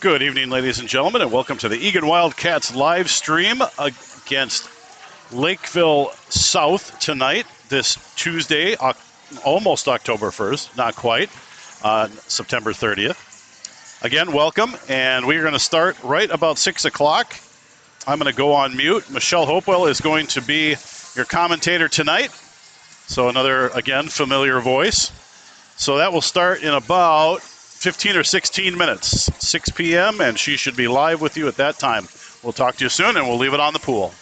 Good evening, ladies and gentlemen, and welcome to the Eagan Wildcats live stream against Lakeville South tonight, this Tuesday, almost October 1st, not quite, September 30th. Again, welcome, and we're going to start right about 6 o'clock. I'm going to go on mute. Michelle Hopewell is going to be your commentator tonight, so another, again, familiar voice. So that will start in about 15 or 16 minutes, 6 p.m., and she should be live with you at that time. We'll talk to you soon, and we'll leave it on the pool.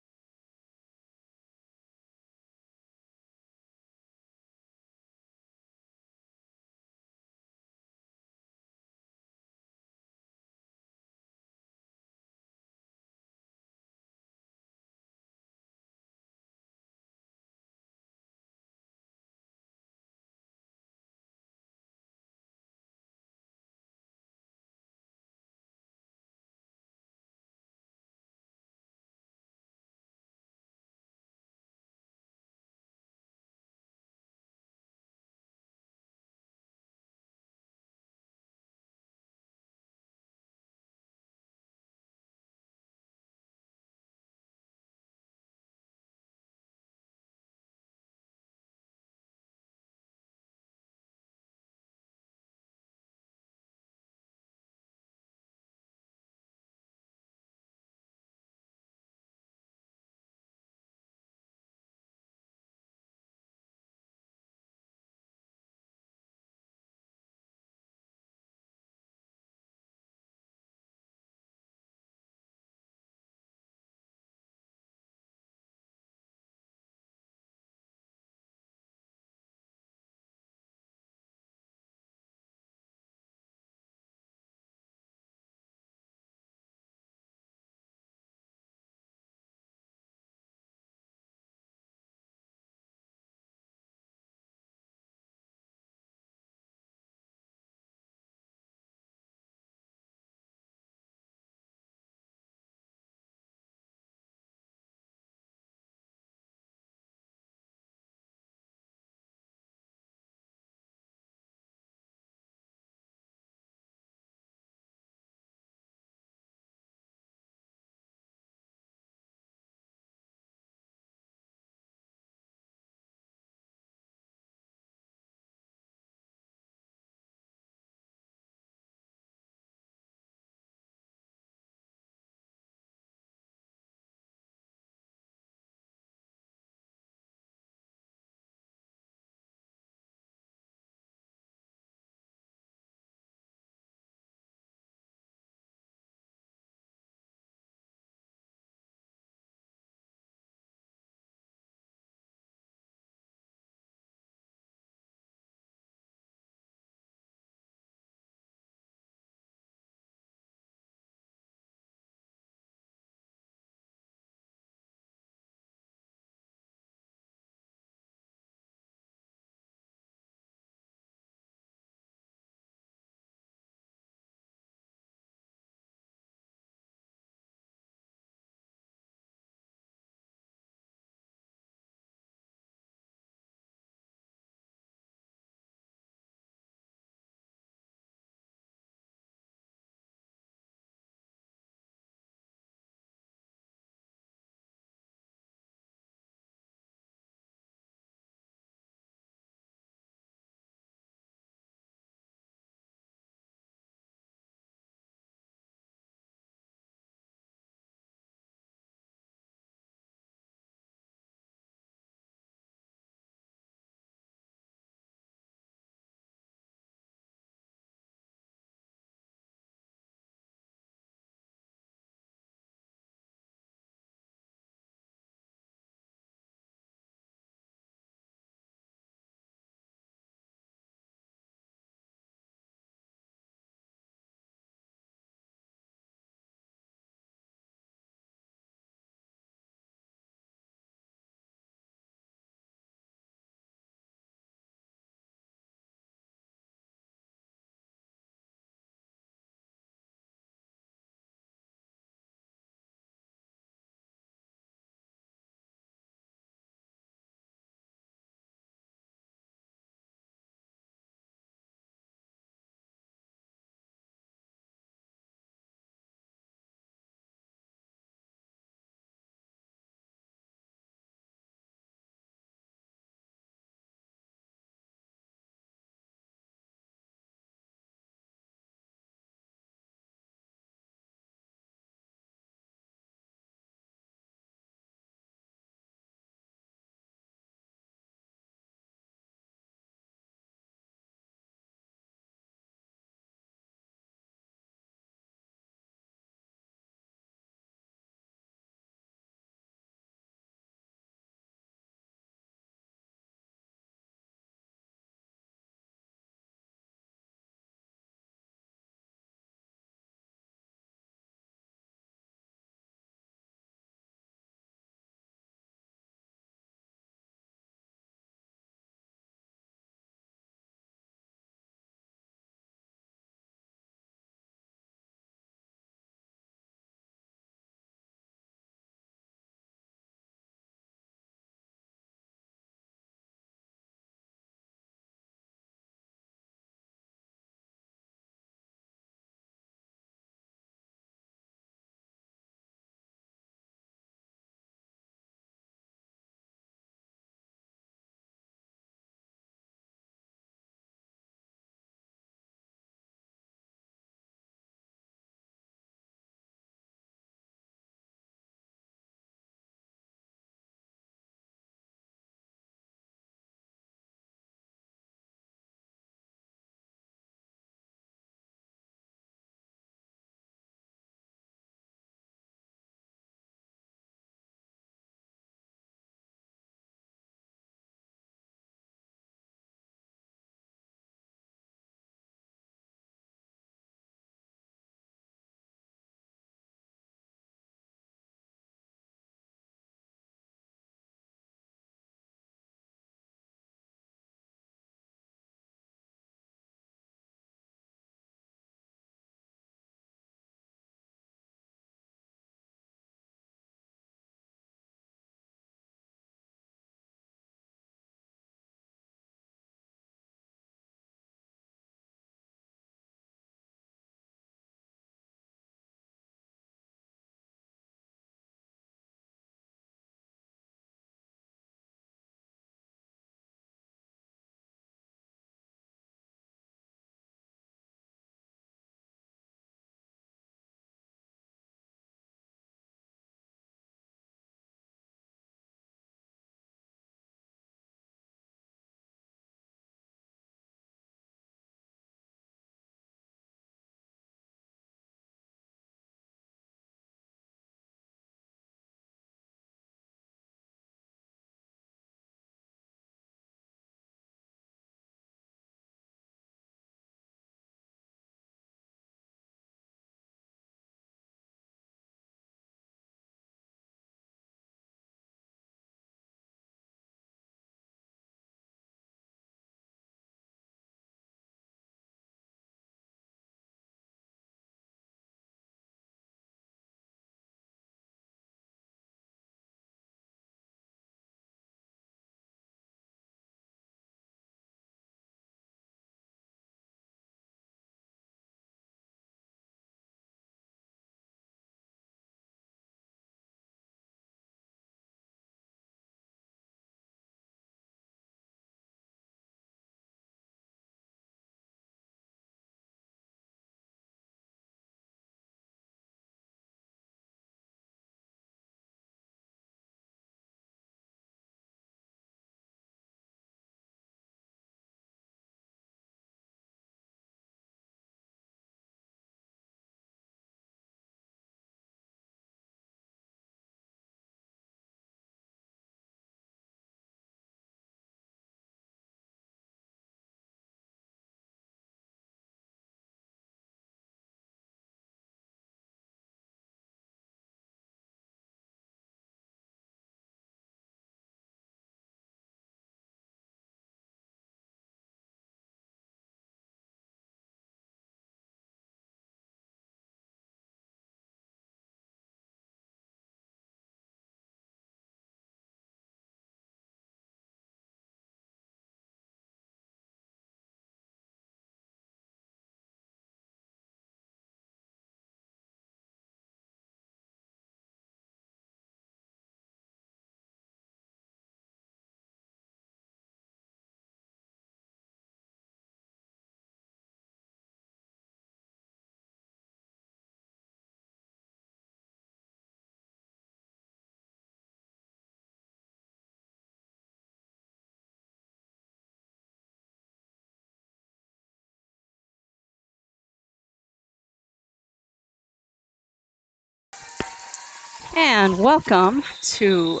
And welcome to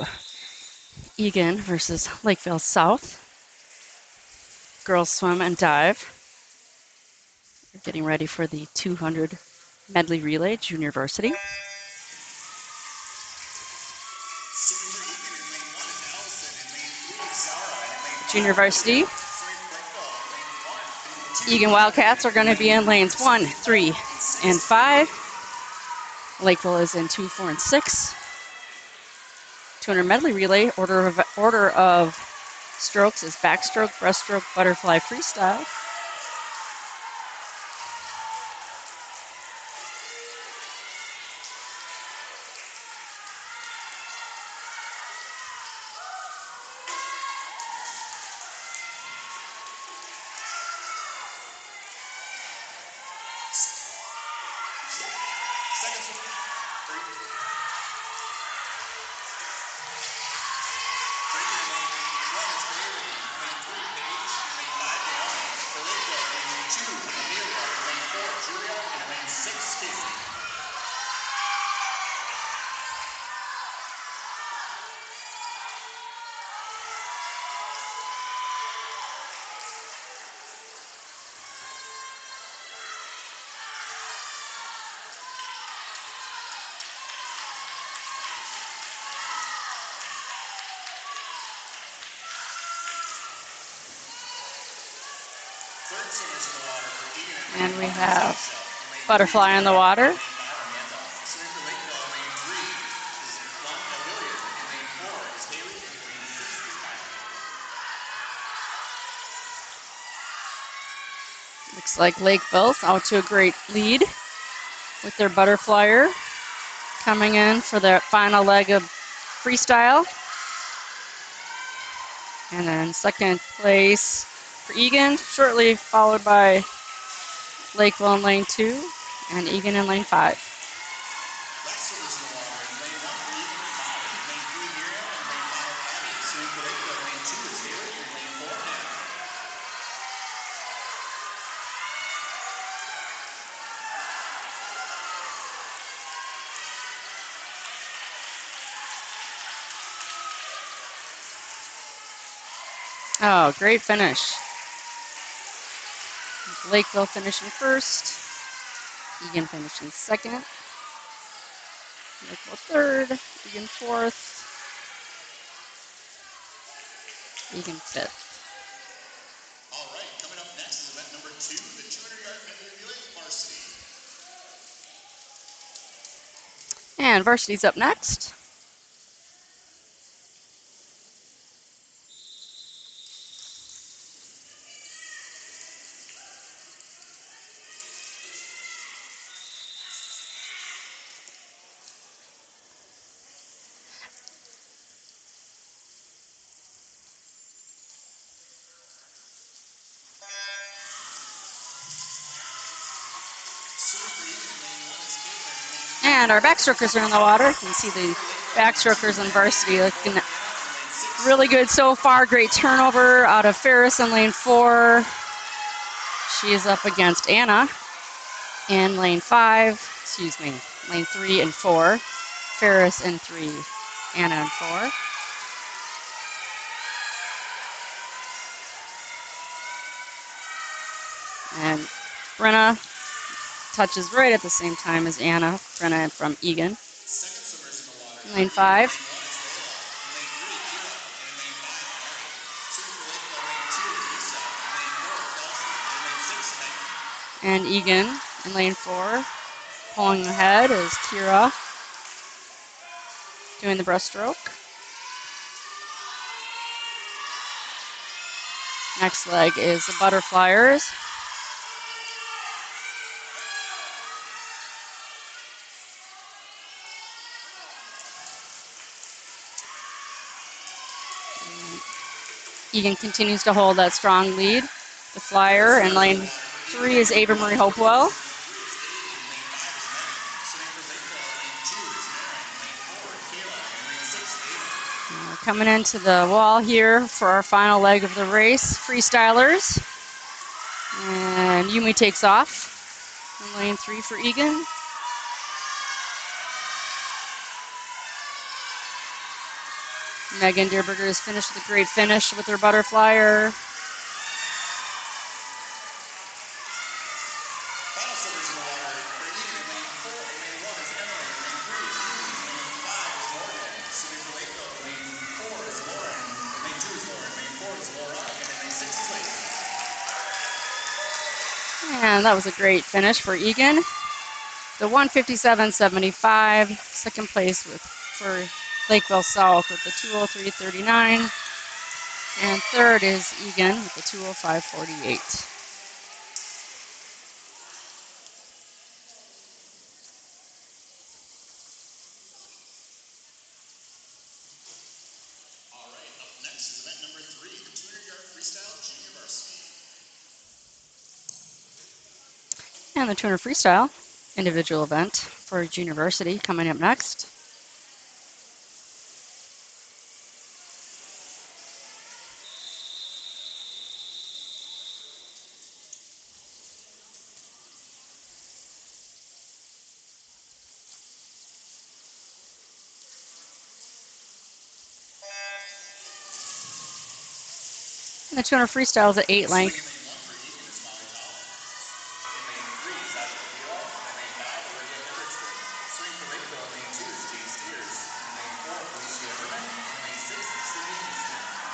Egan versus Lakeville South. Girls swim and dive. We're getting ready for the 200 medley relay, junior varsity. Junior varsity. Egan Wildcats are going to be in lanes 1, 3, and 5. Lakeville is in 2, 4, and 6. 200 medley relay, order of strokes is backstroke, breaststroke, butterfly, freestyle. And we have butterfly in the water. Looks like Lakeville's out to a great lead with their butterflyer coming in for the final leg of freestyle. And then second place for Egan, shortly followed by Lakeville in lane 2 and Egan in lane 5. Oh, great finish. Lakeville finishing first, Egan finishing second, Lakeville third, Egan fourth, Egan fifth. All right, coming up next is event number 2, the 200-yard medley relay varsity. And varsity's up next. And our backstrokers are in the water. You can see the backstrokers in varsity looking really good so far. Great turnover out of Ferris in lane 4. She is up against Anna in lane 3 and 4. Ferris in 3, Anna in 4. And Brenna touches right at the same time as Anna. Brenna from Egan. Lane 5. And Egan in lane 4. Pulling ahead is Kira doing the breaststroke. Next leg is the butterflyers. Egan continues to hold that strong lead. The flyer in lane 3 is Ava Marie Hopewell. Coming into the wall here for our final leg of the race, freestylers. And Yumi takes off in lane 3 for Egan. Megan Deerberger has finished with a great finish with her butterflyer. Final slippers in the water for Egan in lane 4. Lane 1 is Emily. Lane 3 is Julie. Lane 5 is Morgan. Swimming for Lakeville. Lane 4 is Lauren. Lane 2 is Lauren. Lane 4 is Laura. And in lane 6 is Lacey. And that was a great finish for Egan. The 157.75, second place for Lakeville South with the 203.39. And third is Egan with the 205.48. All right, up next is event number 3, the 200-yard freestyle junior varsity. And the 200 freestyle individual event for junior varsity coming up next. And the 200 freestyle is at 8 length.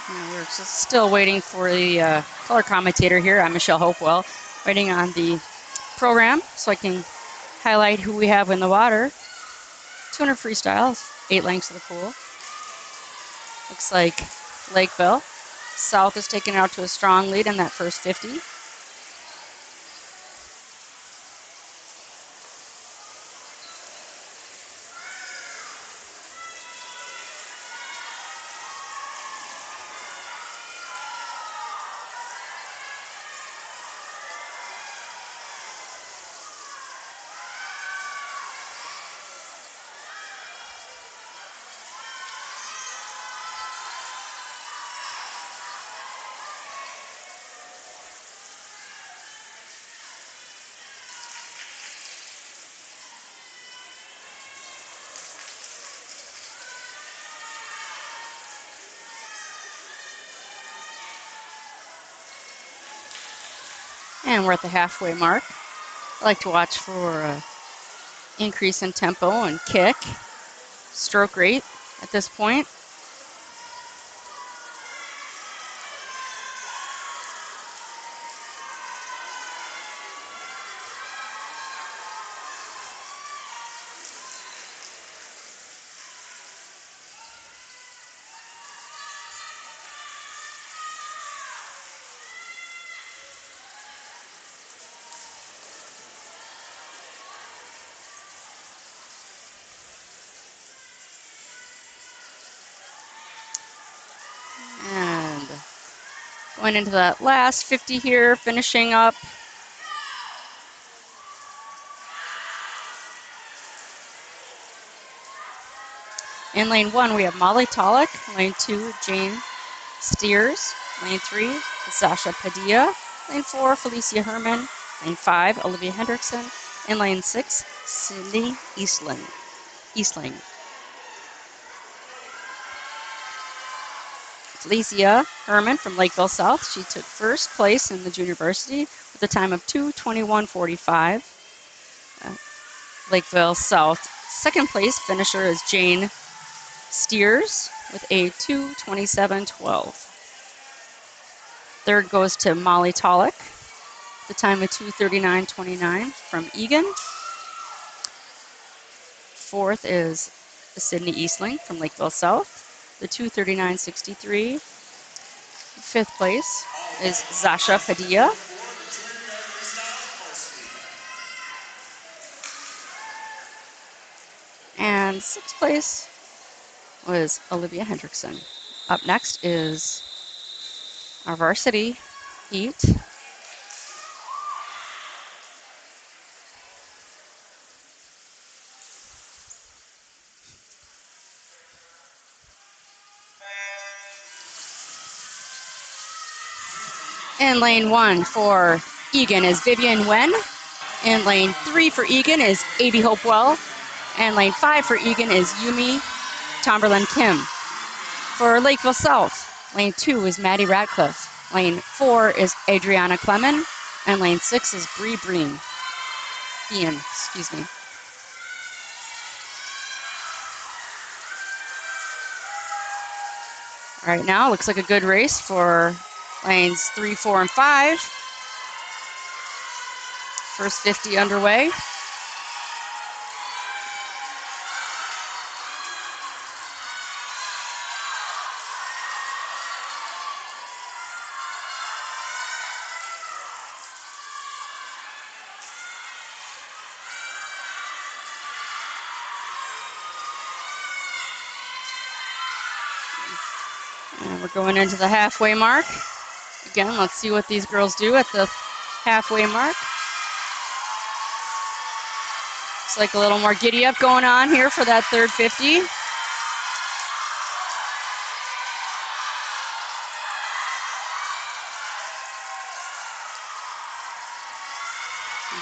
And we're just still waiting for the color commentator here. I'm Michelle Hopewell, waiting on the program so I can highlight who we have in the water. 200 freestyle, 8 lengths of the pool. Looks like Lakeville South is taking it out to a strong lead in that first 50. And we're at the halfway mark. I like to watch for increase in tempo and kick, stroke rate at this point. And going into that last 50 here, finishing up. In lane 1, we have Molly Tolick. Lane 2, Jane Steers. Lane 3, Sasha Padilla. Lane 4, Felicia Herman. Lane 5, Olivia Hendrickson. In lane 6, Cindy Eastling. Felicia Herman from Lakeville South. She took first place in the junior varsity with a time of 2:21.45. Lakeville South second place finisher is Jane Steers with a 2:27.12. Third goes to Molly Tolick, the time of 2:39.29 from Egan. Fourth is Sydney Eastling from Lakeville South, the 2:39.63. Fifth place is Sasha Padilla. And sixth place was Olivia Hendrickson. Up next is our varsity heat. In lane 1 for Egan is Vivian Wen. In lane 3 for Egan is Avie Hopewell. And lane 5 for Egan is Yumi Tomberlin Kim. For Lakeville South, lane 2 is Maddie Ratcliffe. Lane 4 is Adriana Clemon. And lane 6 is Bree Breen. Ian, excuse me. All right, now looks like a good race for lanes 3, 4, and 5. First 50 underway. And we're going into the halfway mark. Again, let's see what these girls do at the halfway mark. Looks like a little more giddy up going on here for that third 50.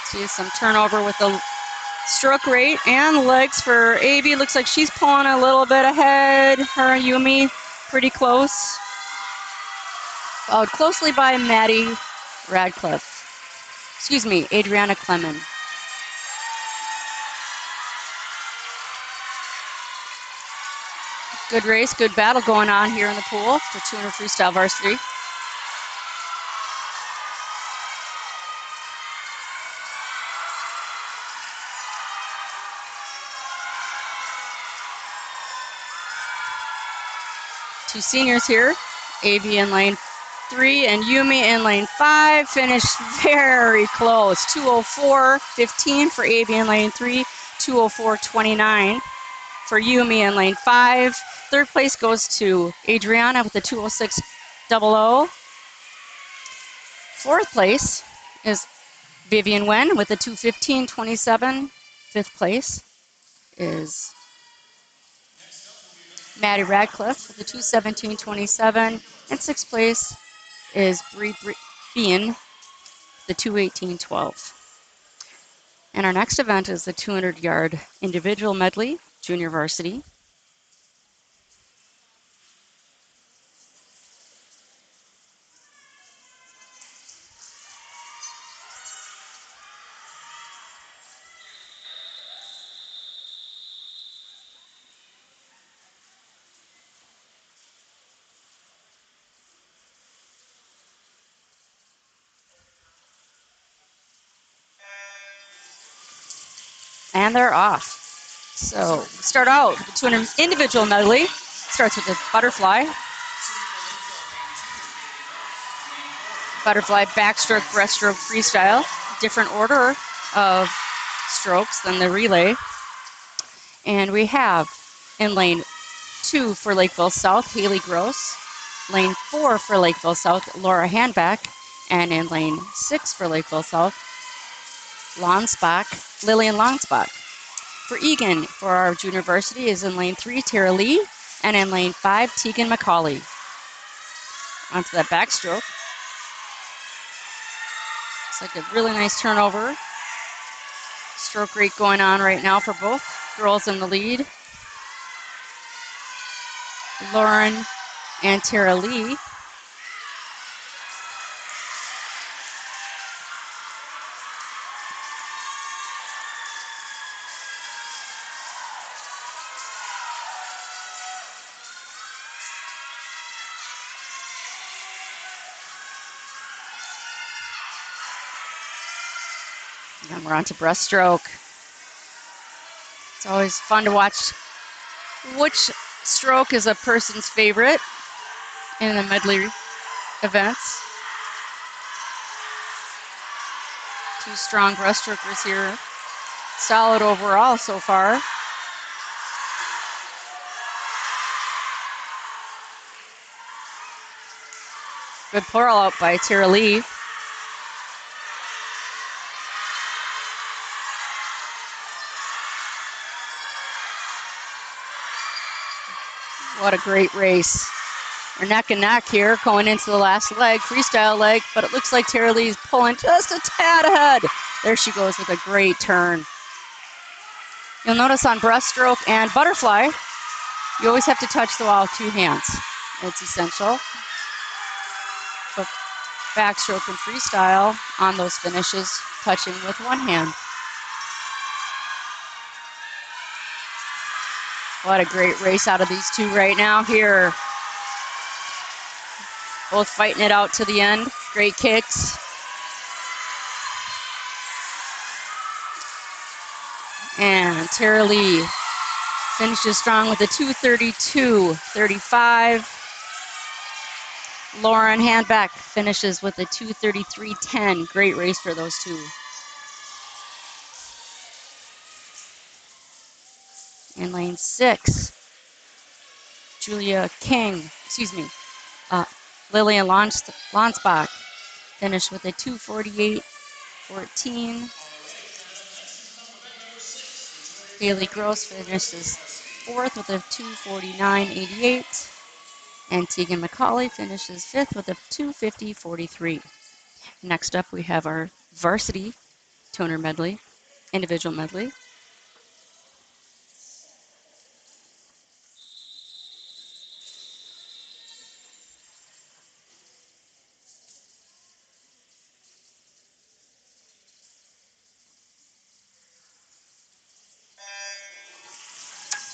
See some turnover with the stroke rate and legs for AB. Looks like she's pulling a little bit ahead. Her and Yumi pretty close. Followed closely by Maddie Radcliffe. Excuse me, Adriana Clemon. Good race, good battle going on here in the pool for 200 freestyle varsity. Two seniors here, AV in lane 3 and Yumi in lane 5. Finished very close, 2:04.15 for AV in lane 3, 2:04.29 for Yumi in lane 5. Third place goes to Adriana with the 2:06.00. Fourth place is Vivian Wen with the 2:15.27. Fifth place is Maddie Radcliffe with the 2:17.27. And sixth place is Bree Bean, the 2:18.12. And our next event is the 200-yard individual medley, junior varsity. And they're off. So start out with the 200 individual medley. Starts with the butterfly. Butterfly backstroke, breaststroke, freestyle. Different order of strokes than the relay. And we have in lane 2 for Lakeville South, Haley Gross. Lane 4 for Lakeville South, Laura Handback. And in lane 6 for Lakeville South, Lillian Lonsbach. For Egan, for our junior varsity, is in lane 3, Tara Lee, and in lane 5, Tegan McCauley. Onto that backstroke. Looks like a really nice turnover. Stroke rate going on right now for both girls in the lead. Lauren and Tara Lee. And we're on to breaststroke. It's always fun to watch which stroke is a person's favorite in the medley events. Two strong breaststrokers here. Solid overall so far. Good pull out by Tara Lee. What a great race. We're neck and neck here going into the last leg, freestyle leg, but it looks like Tara Lee's pulling just a tad ahead. There she goes with a great turn. You'll notice on breaststroke and butterfly, You always have to touch the wall with 2 hands. It's essential. But backstroke and freestyle on those finishes, touching with 1 hand. What a great race out of these 2 right now here. Both fighting it out to the end. Great kicks. And Tara Lee finishes strong with a 2:32.35. Lauren Handback finishes with a 2:33.10. Great race for those 2. In lane 6, Lillian Lonsbach finished with a 2:48.14. Haley Gross finishes 4th with a 2:49.88. And Tegan McCauley finishes 5th with a 2:50.43. Next up, we have our varsity toner medley, individual medley.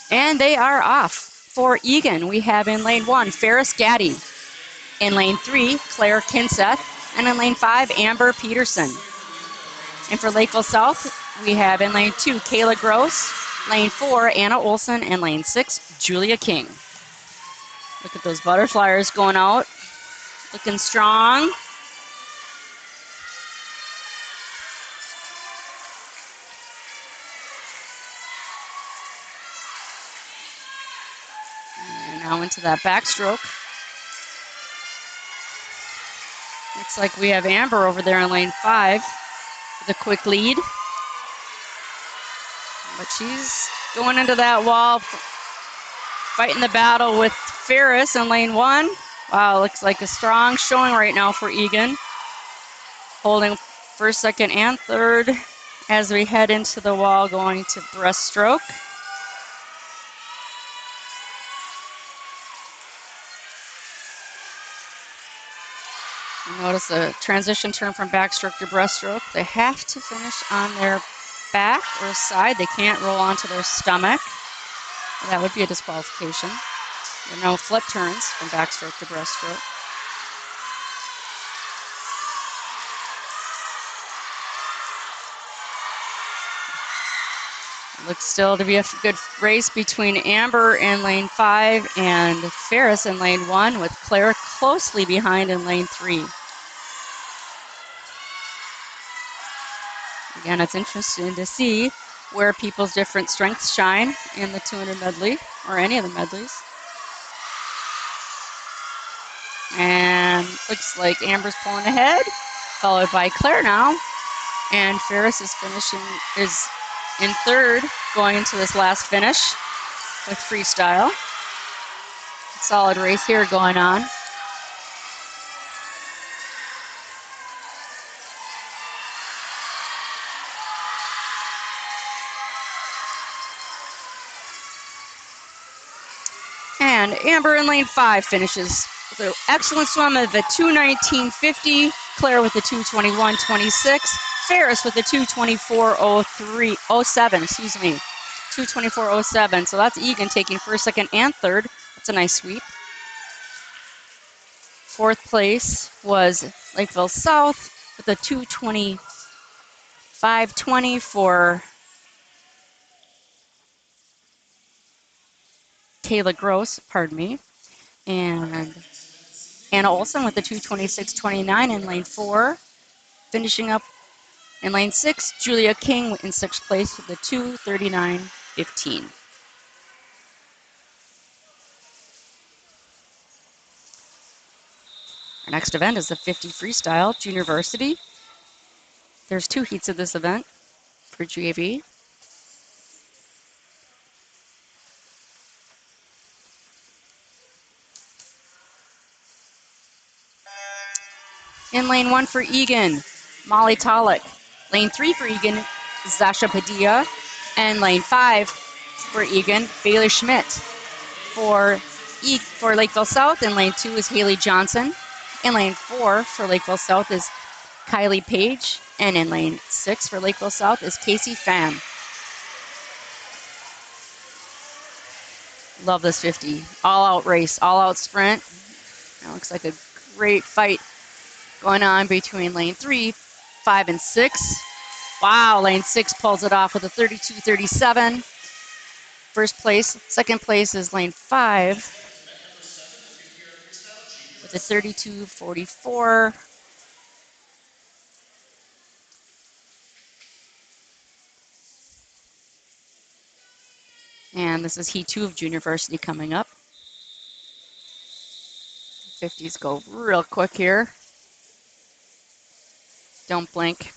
And they are off. For Egan, we have in lane 1, Ferris Gaddy. In lane 3, Claire Kinseth. And in lane 5, Amber Peterson. And for Lakeville South, we have in lane 2, Kayla Gross. Lane 4, Anna Olson. And lane 6, Julia King. Look at those butterflies going out. Looking strong. And now into that backstroke. Looks like we have Amber over there in lane 5 with a quick lead. But she's going into that wall, fighting the battle with Ferris in lane 1. Wow, looks like a strong showing right now for Egan. Holding 1st, 2nd, and 3rd as we head into the wall going to breaststroke. Notice the transition turn from backstroke to breaststroke. They have to finish on their back or side. They can't roll onto their stomach. That would be a disqualification. There are no flip turns from backstroke to breaststroke. Looks still to be a good race between Amber in lane 5 and Ferris in lane 1, with Claire closely behind in lane 3. Again, it's interesting to see where people's different strengths shine in the 200 medley, or any of the medleys. And looks like Amber's pulling ahead, followed by Claire now. And Ferris is in 3rd, going into this last finish with freestyle. Solid race here going on. And Amber in lane 5 finishes with an excellent swim of a 2:19.50. Claire with a 2:21.26. Ferris with a 2:24.07, 2:24.07. So that's Egan taking 1st, 2nd, and 3rd. That's a nice sweep. 4th place was Lakeville South with a 2:25.20 for Kayla Gross, pardon me. And Anna Olson with a 2:26.29 in lane 4. Finishing up in lane 6, Julia King in 6th place with a 2:39.15. Our next event is the 50 freestyle junior varsity. There's 2 heats of this event for JV. In lane 1 for Egan, Molly Tolick. Lane 3 for Egan, Zasha Padilla. And lane 5 for Egan, Bailey Schmidt. for Lakeville South. In lane 2 is Haley Johnson. In lane 4 for Lakeville South is Kylie Page. And in lane 6 for Lakeville South is Casey Pham. Love this 50. All-out race, all-out sprint. It looks like a great fight going on between lane 3, 5, and 6. Wow, lane 6 pulls it off with a 32.37. First place. Second place is lane 5 with a 32.44. And this is Heat 2 of junior varsity coming up. 50s go real quick here. Don't blink.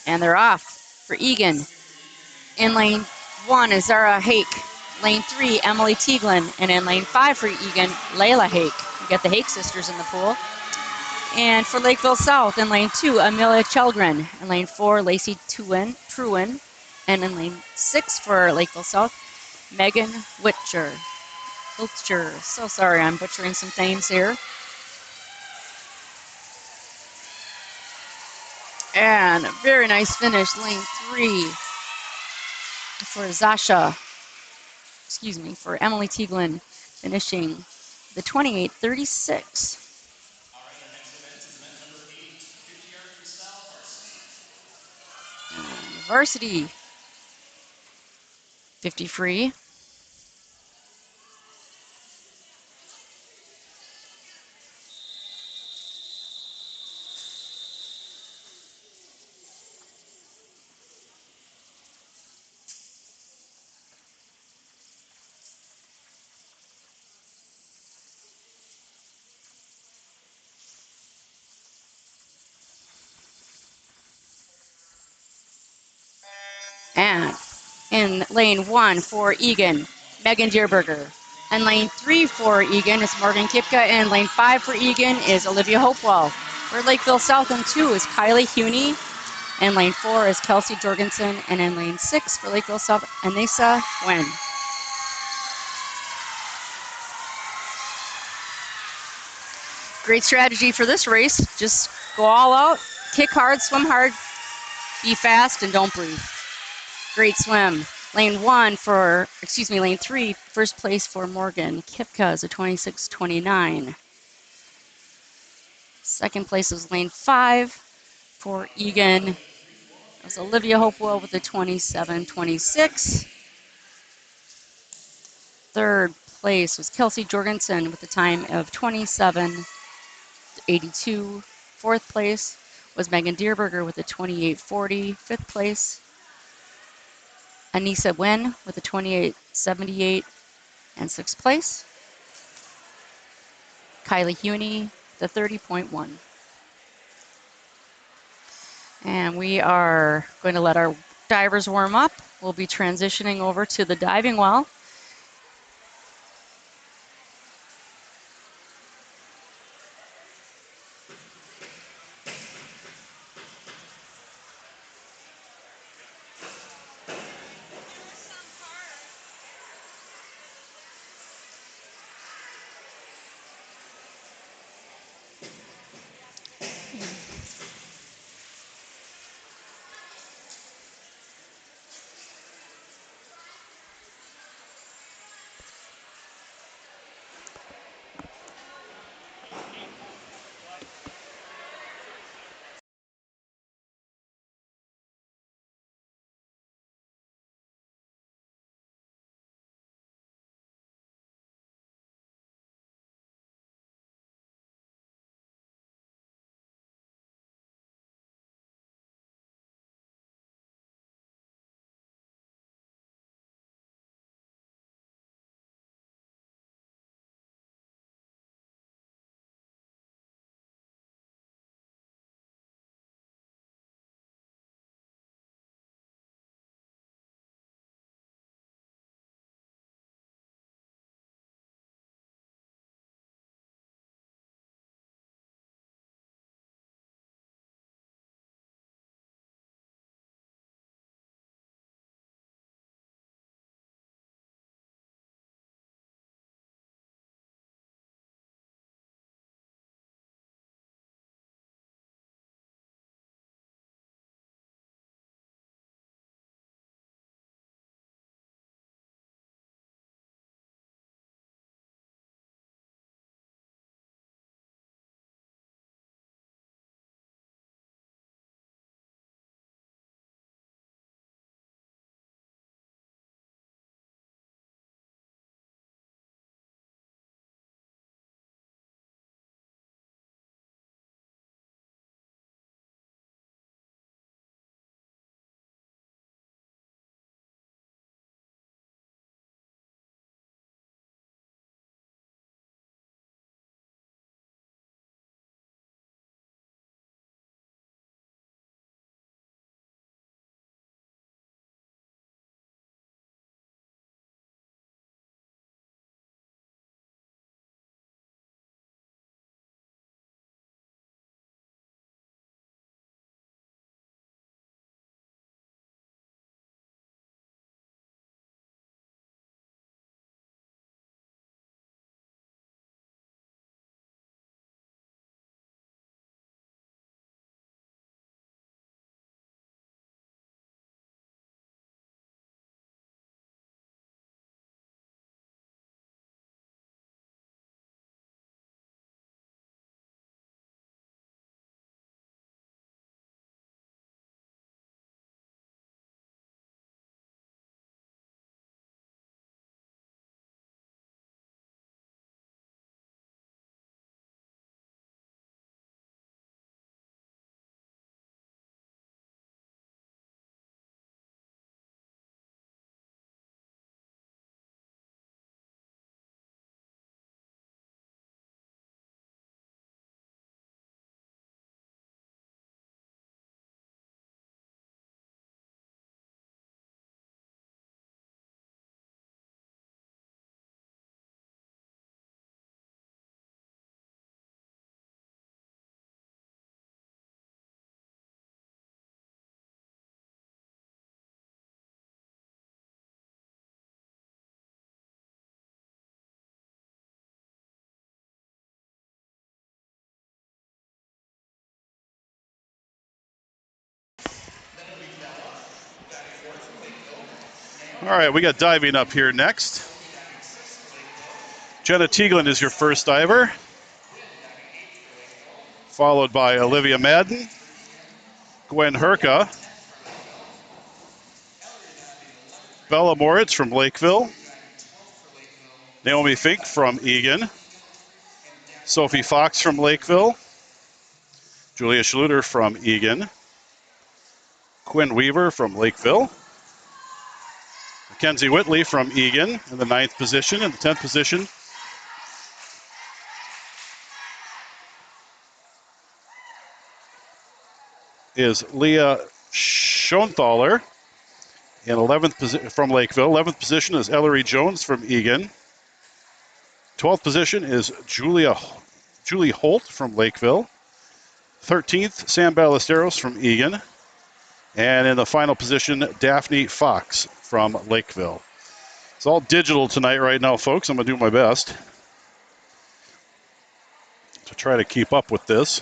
And they're off for Egan. In lane 1 is Zara Hake. Lane 3, Emily Tieglin. And in lane 5 for Egan, Layla Hake. You got the Hake sisters in the pool. And for Lakeville South, in lane 2, Amelia Chelgren. In lane 4, Lacey Trewin. And in lane 6 for Lakeville South, Megan Whitcher. So sorry, I'm butchering some names here. And a very nice finish, lane 3 for for Emily Tieglin, finishing the 28.36. Varsity 50 free. And in lane 1 for Egan, Megan Deerberger. And lane 3 for Egan is Morgan Kipka. And lane 5 for Egan is Olivia Hopewell. For Lakeville South in 2 is Kylie Huney. And lane 4 is Kelsey Jorgensen. And in lane 6 for Lakeville South, Anissa Wen. Great strategy for this race. Just go all out, kick hard, swim hard, be fast, and don't breathe. Great swim. Lane 3, first place for Morgan Kipka is a 26.29. Second place was lane 5 for Egan. It was Olivia Hopewell with a 27.26. Third place was Kelsey Jorgensen with a time of 27.82. Fourth place was Megan Deerberger with a 28.40. Fifth place, Anissa Wen with a 28.78. And sixth place, Kylie Huney, the 30.1. And we are going to let our divers warm up. We'll be transitioning over to the diving well. All right, we got diving up here next. Jenna Teaglin is your first diver, followed by Olivia Madden, Gwen Herka, Bella Moritz from Lakeville, Naomi Fink from Egan, Sophie Fox from Lakeville, Julia Schluter from Egan, Quinn Weaver from Lakeville, Mackenzie Whitley from Egan in the 9th position. In the 10th position is Leah Schoenthaler in 11th position from Lakeville. 11th position is Ellery Jones from Egan. 12th position is Julie Holt from Lakeville. 13th, Sam Ballesteros from Egan. And in the final position, Daphne Fox from Lakeville. It's all digital tonight right now, folks. I'm going to do my best to try to keep up with this.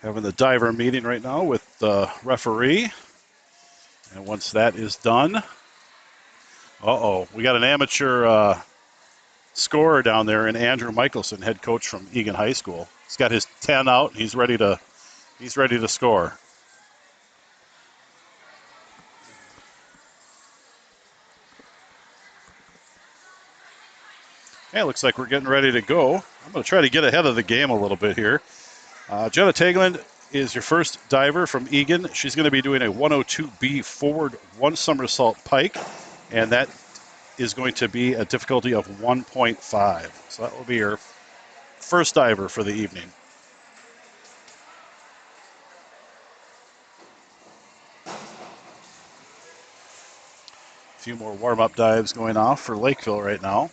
Having the diver meeting right now with the referee. And once that is done, we got an amateur scorer down there in Andrew Michelson, head coach from Egan High School. He's got his 10 out. He's ready to score. Hey, looks like we're getting ready to go. I'm going to try to get ahead of the game a little bit here. Jenna Teaglin is your first diver from Egan. She's going to be doing a 102B forward one somersault pike, and that is going to be a difficulty of 1.5. So that will be your first diver for the evening. A few more warm-up dives going off for Lakeville right now.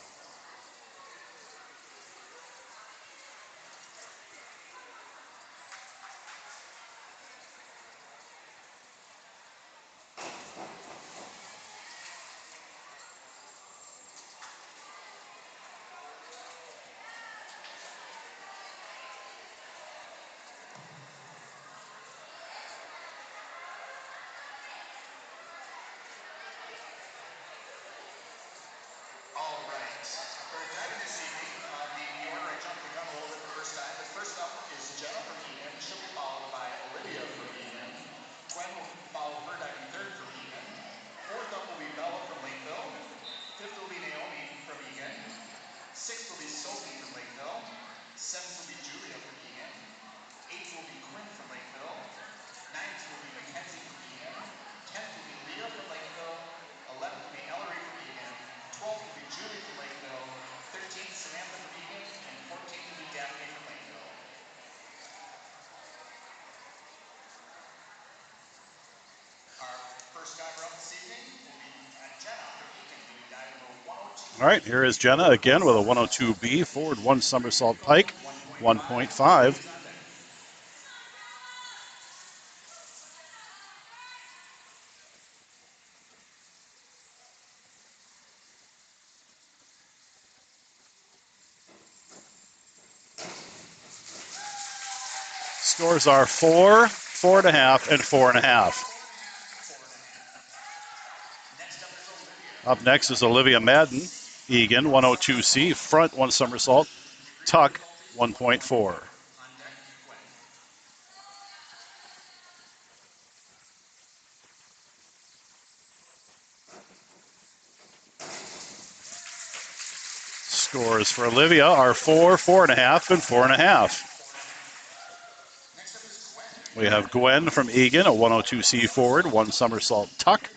All right, here is Jenna again with a 102B forward one somersault pike, 1.5. Scores are 4, 4.5, and 4.5. Up next is Olivia Madden, Egan, 102C, front one somersault, tuck, 1.4. Scores for Olivia are 4, 4.5, and 4.5. We have Gwen from Egan, a 102C forward, one somersault tuck,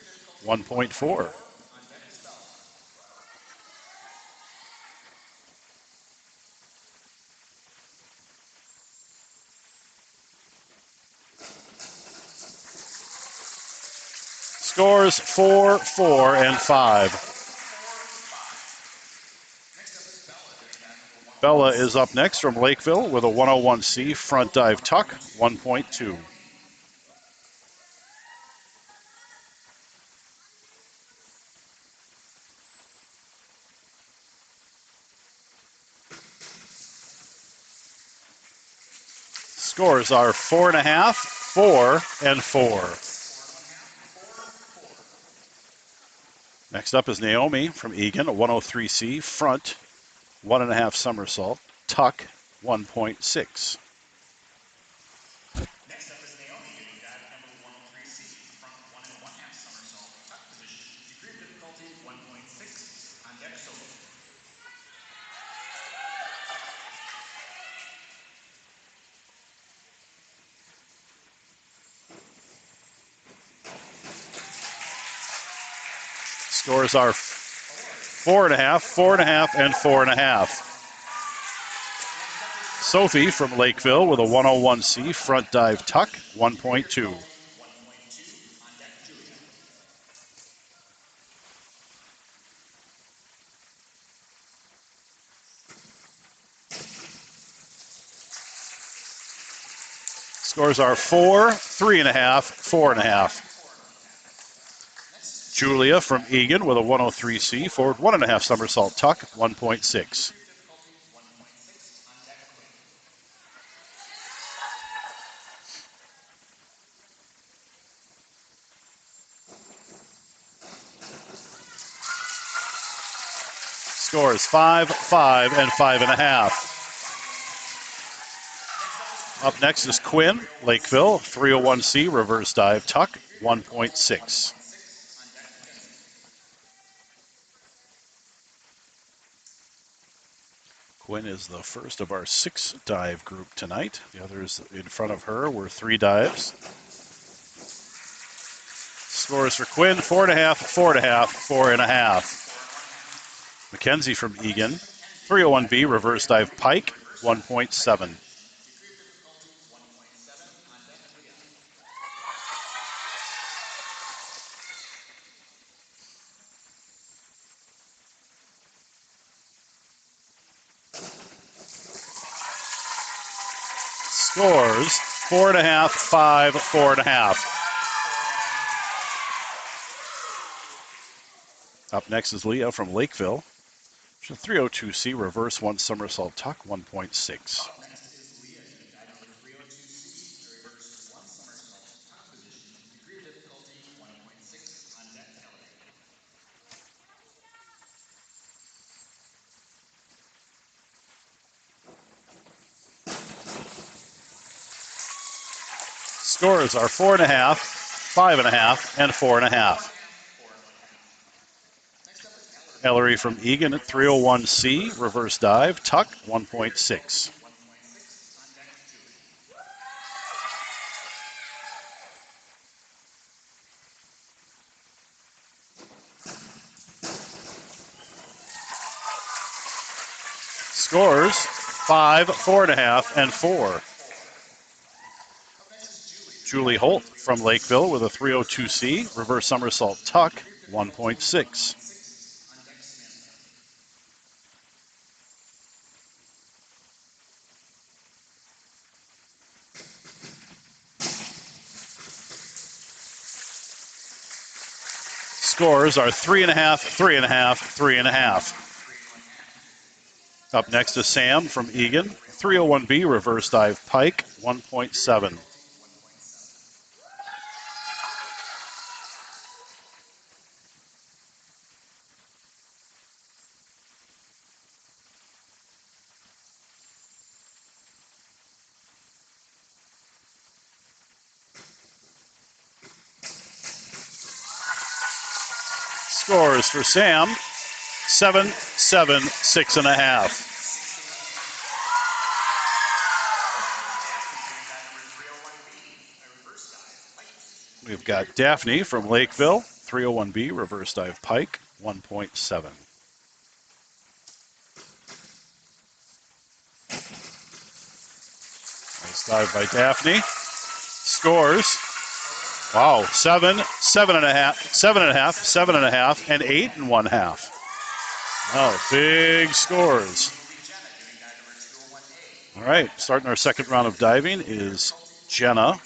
1.4. Scores 4, 4, and 5. Bella is up next from Lakeville with a 101C front dive tuck, 1.2. Scores are 4.5, 4, and 4. Next up is Naomi from Egan, a 103C, front, 1.5 somersault, tuck, 1.6. Next up is Naomi getting dive number 103C, front 1.5 somersault, tuck position. Degree of difficulty 1.6. On deck, Sophie. Scores are 4.5, 4.5, and 4.5. Sophie from Lakeville with a 101C, front dive tuck, 1.2. Scores are 4, 3.5, 4.5. Julia from Egan with a 103C, forward 1.5 somersault tuck, 1.6. Scores 5, 5, and 5.5. Up next is Quinn, Lakeville, 301C, reverse dive tuck, 1.6. Quinn is the first of our 6 dive group tonight. The others in front of her were 3 dives. Scores for Quinn, 4.5, 4.5, 4.5. Mackenzie from Egan, 301B, reverse dive pike, 1.7. Scores 4.5, 5, 4.5. Up next is Leah from Lakeville. She's a 302C, reverse 1 somersault tuck, 1.6. Scores are 4.5, 5.5, and 4.5. Ellery from Egan at 301C, reverse dive, tuck, 1.6. Scores 5, 4.5, and 4. Julie Holt from Lakeville with a 302C, reverse somersault tuck, 1.6. Scores are 3.5, 3.5, 3.5. Up next is Sam from Egan, 301B, reverse dive pike, 1.7. Scores for Sam, 7, 7, 6.5. We've got Daphne from Lakeville, 301B, reverse dive pike, 1.7. Nice dive by Daphne. Scores, wow, 7, 7.5, 7.5, 7.5, and 8.5. Oh, big scores. All right, starting our second round of diving is Jenna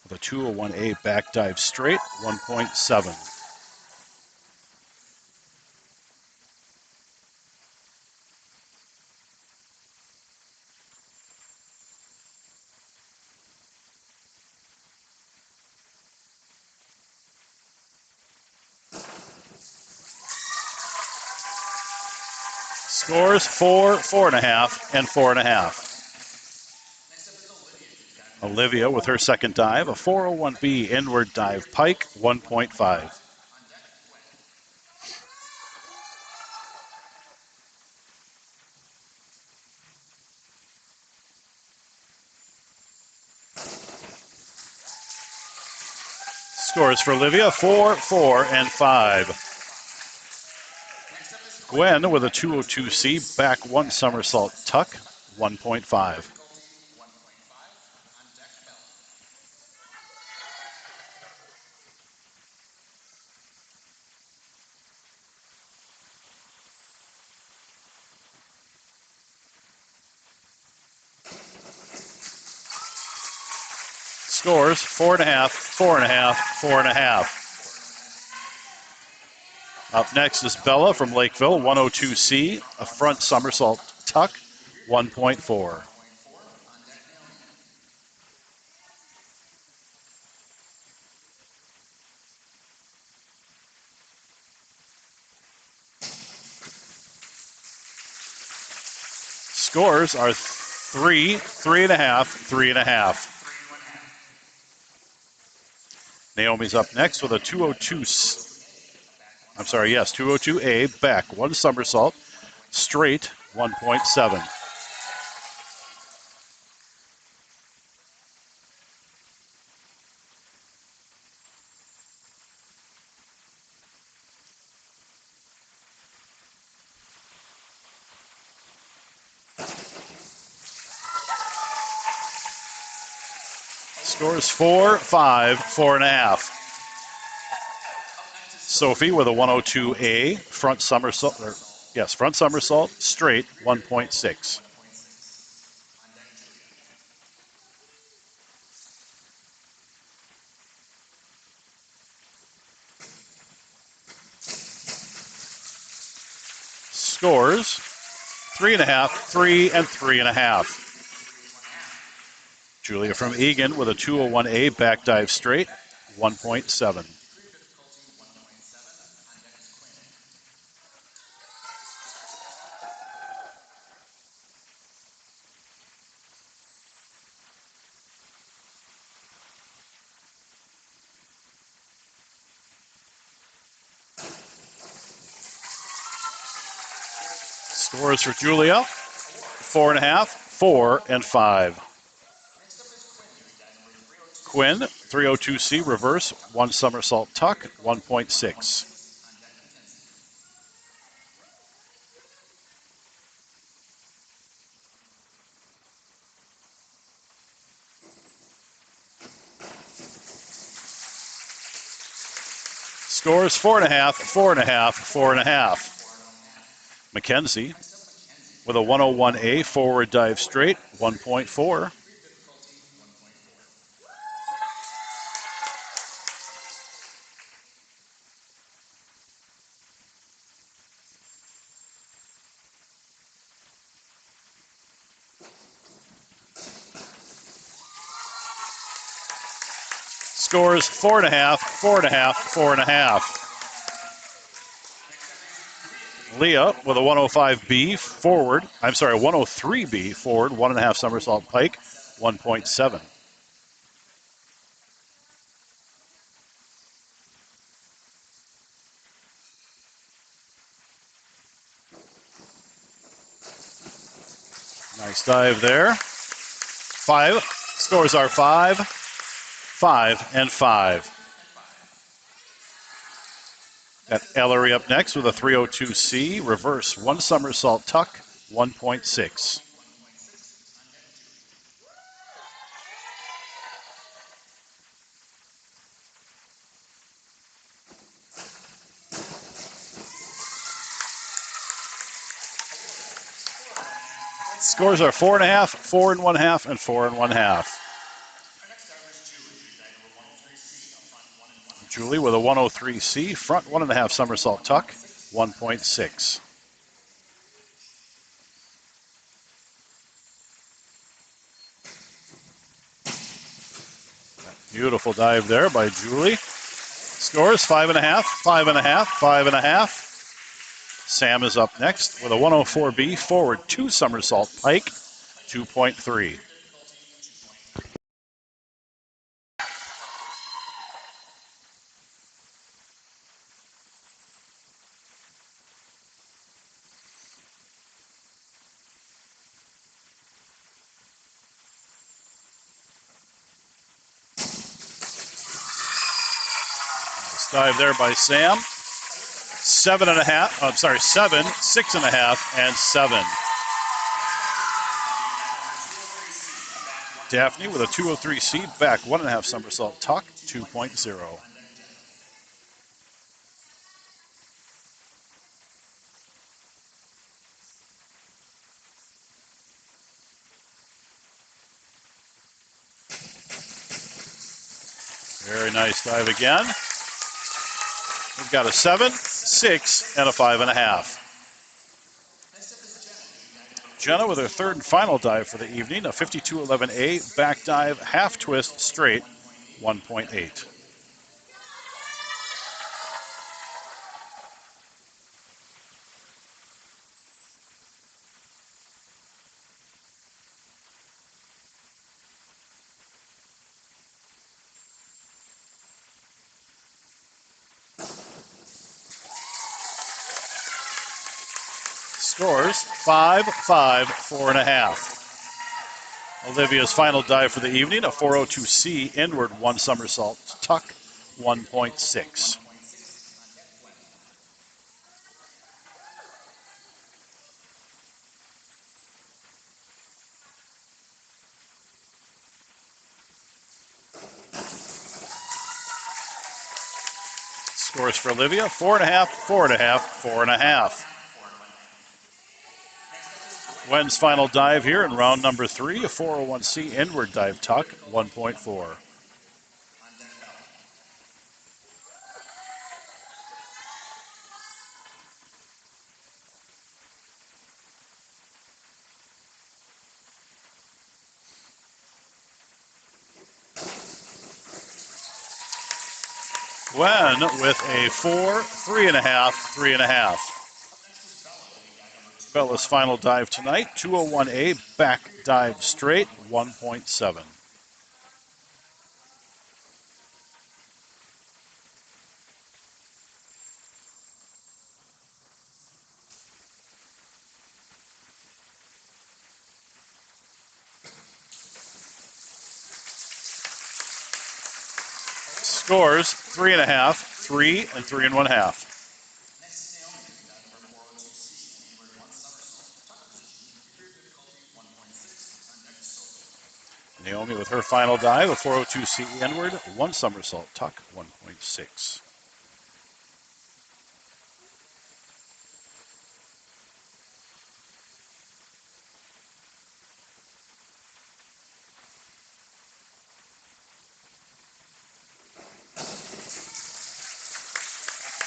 with a 201A back dive straight, 1.7. Scores 4, 4.5, and 4.5. Olivia with her second dive, a 401B inward dive pike, 1.5. Scores for Olivia, 4, 4, and 5. Gwen with a 202C, back one somersault tuck, 1.5. Scores 4.5, 4.5, 4.5. Up next is Bella from Lakeville, 102C, a front somersault tuck, 1.4. Scores are 3, 3.5, 3.5. Naomi's up next with a 202A, back one somersault, straight, 1.7. Scores 4, 5, 4.5. Sophie with a 102A, front somersault, straight, 1.6. Scores 3.5, 3, and 3.5. Julia from Egan with a 201A, back dive straight, 1.7. Scores for Julia, 4.5, 4, and 5. Quinn, 302C reverse, one somersault tuck, 1.6. Scores 4.5, 4.5, 4.5. Mackenzie with a 101A, forward dive straight, 1.4. Scores 4.5, 4.5, 4.5. Leah with a 103B forward, 1.5 somersault pike, 1.7. Nice dive there. 5. Scores are 5, 5, and 5. Got Ellery up next with a 302C, reverse, one somersault tuck, 1.6. Scores are 4.5, 4.5, and 4.5. Julie with a 103C, front 1.5 somersault tuck, 1.6. Beautiful dive there by Julie. Scores 5.5, 5.5, 5.5. Sam is up next with a 104B forward 2 somersault pike, 2.3. Nice dive there by Sam. 7.5, I'm sorry, 7, 6.5, and 7. Daphne with a 203C back 1.5 somersault tuck, 2.0. Very nice dive again. We've got a 7, 6, and a 5.5. Jenna with her third and final dive for the evening, a 52.11A back dive, half twist straight, 1.8. Scores 5, 5, 4.5. Olivia's final dive for the evening, a 402C inward 1 somersault tuck, 1.6. Scores for Olivia, 4.5, 4.5, 4.5. Wen's final dive here in round number 3, a 401C inward dive tuck, 1.4. Wen with a 4, 3.5, 3.5. Bella's final dive tonight, 201A back dive straight, 1.7. Scores 3.5, 3, and 3.5. Naomi with her final dive, a 402C inward, 1 somersault tuck, 1.6.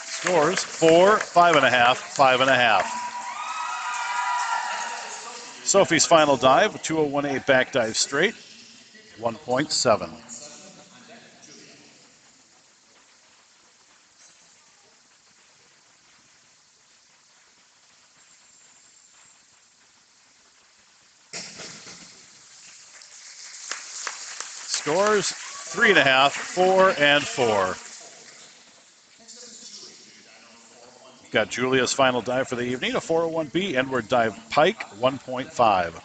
Scores 4, 5.5, 5.5. Sophie's final dive, a 201A back dive straight, 1.7. Scores 3.5, 4, and 4. We've got Julia's final dive for the evening, a 401B inward dive pike, 1.5.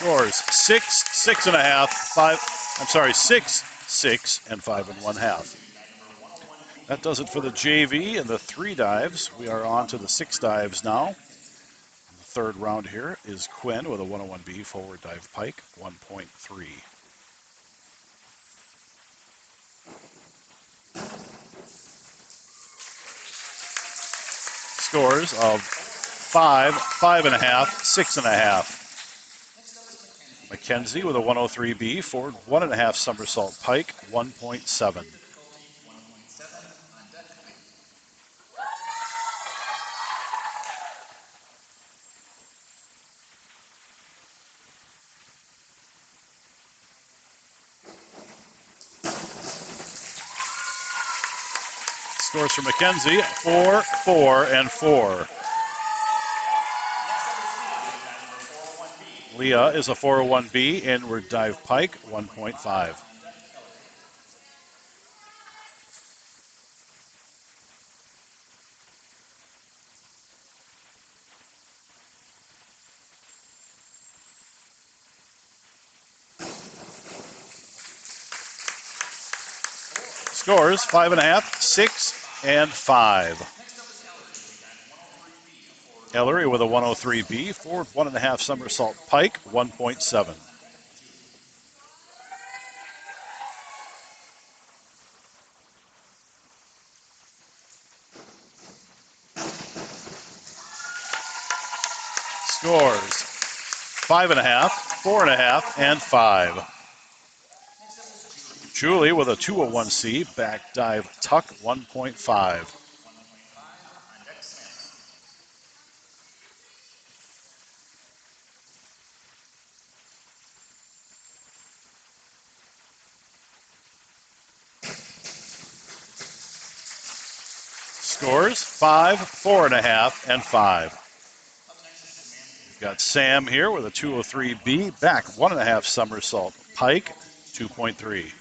Scores 6, 6.5, 5. I'm sorry, 6, 6, and 5.5. That does it for the JV and the 3 dives. We are on to the 6 dives now. The third round here is Quinn with a 101B forward dive pike, 1.3. Scores of 5, 5.5, 6.5. Mackenzie with a 103B forward 1.5 somersault pike, 1.7. Scores for Mackenzie, 4, 4, and 4. Leah is a 401B, inward dive pike, 1.5. Scores 5.5, 6, and 5. Ellery with a 103B, forward 1.5 somersault pike, 1.7. Scores 5.5, 4.5, and 5. Julie with a 201C, back dive tuck, 1.5. Scores 5, 4.5, and 5. We've got Sam here with a 203B, back 1.5 somersault pike, 2.3.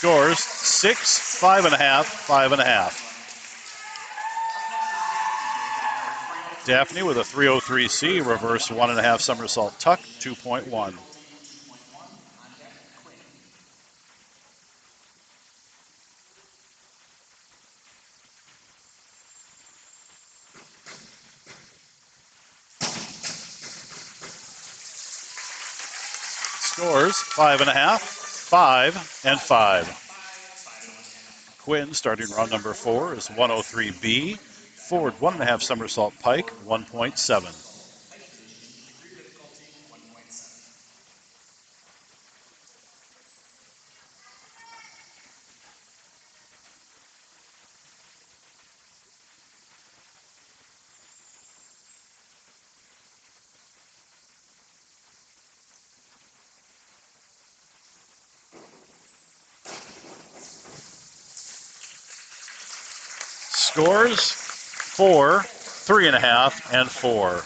Scores 6, 5.5, 5.5. Daphne with a 303C, reverse 1.5 somersault tuck, 2.1. Scores 5.5, 5, and 5. Quinn starting round number 4 is 103B, forward 1.5 somersault pike, 1.7. Scores 4, 3.5, and 4.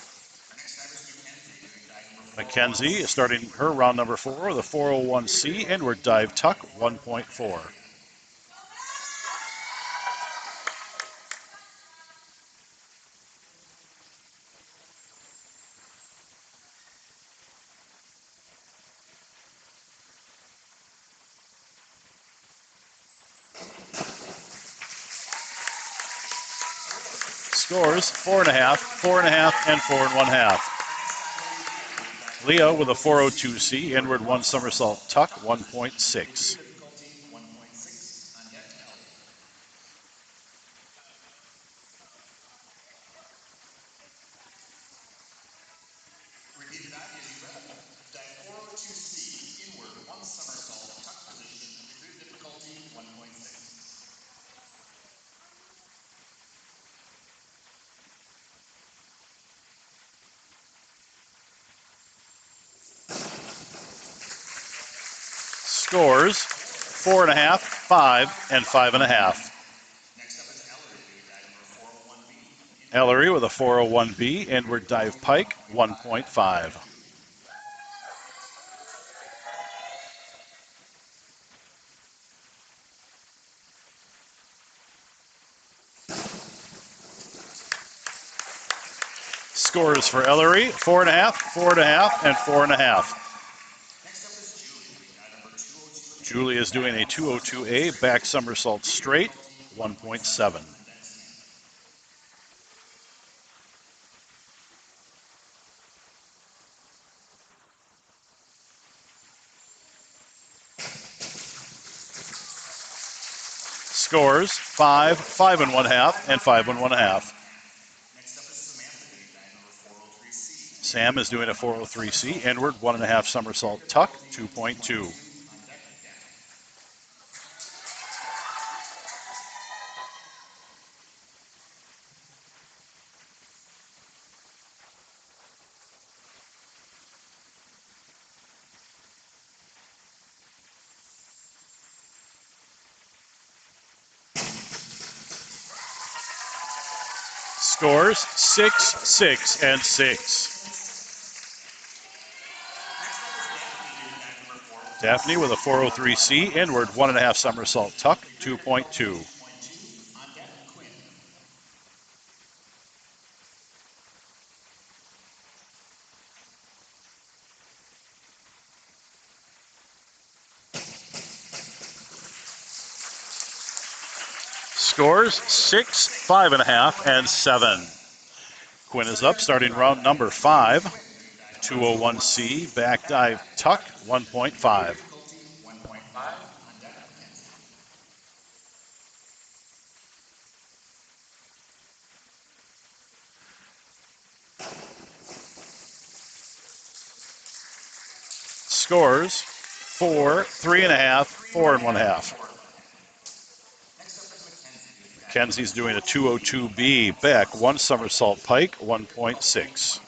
Mackenzie is starting her round number 4 with a 401C, inward dive tuck, 1.4. Scores 4.5, 4.5, and 4.5. Leah with a 402C, inward 1 somersault tuck, 1.6. Scores 4.5, 5, and 5.5. Ellery with a 401B, inward dive pike, 1.5. Scores for Ellery, 4.5, 4.5, and 4.5. Julie is doing a 202A, back somersault straight, 1.7. Scores 5, 5.5, and 5.5. Sam is doing a 403C inward, 1.5 somersault tuck, 2.2. Scores 6, 6, and 6. Daphne with a 403C inward, 1.5 somersault tuck, 2.2. Scores 6, 5.5, and 7. Quinn is up, starting round number 5. 201C, back dive tuck, 1.5. Scores 4, 3.5, 4 1/2. Mackenzie's doing a 202B, back 1 somersault pike, 1.6.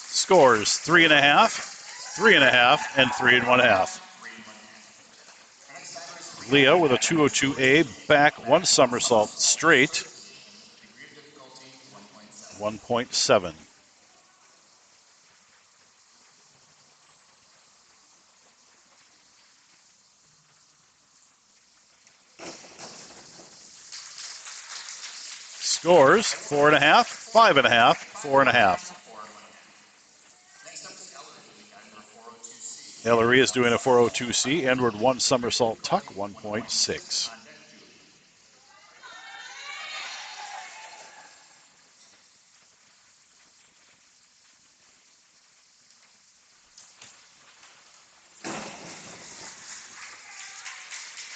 Scores 3.5, 3.5, and 3 1/2. Leah with a 202A, back 1 somersault straight, 1.7. Scores 4.5, 5.5, 4.5. Ellery is doing a 402C, inward 1 somersault tuck, 1.6.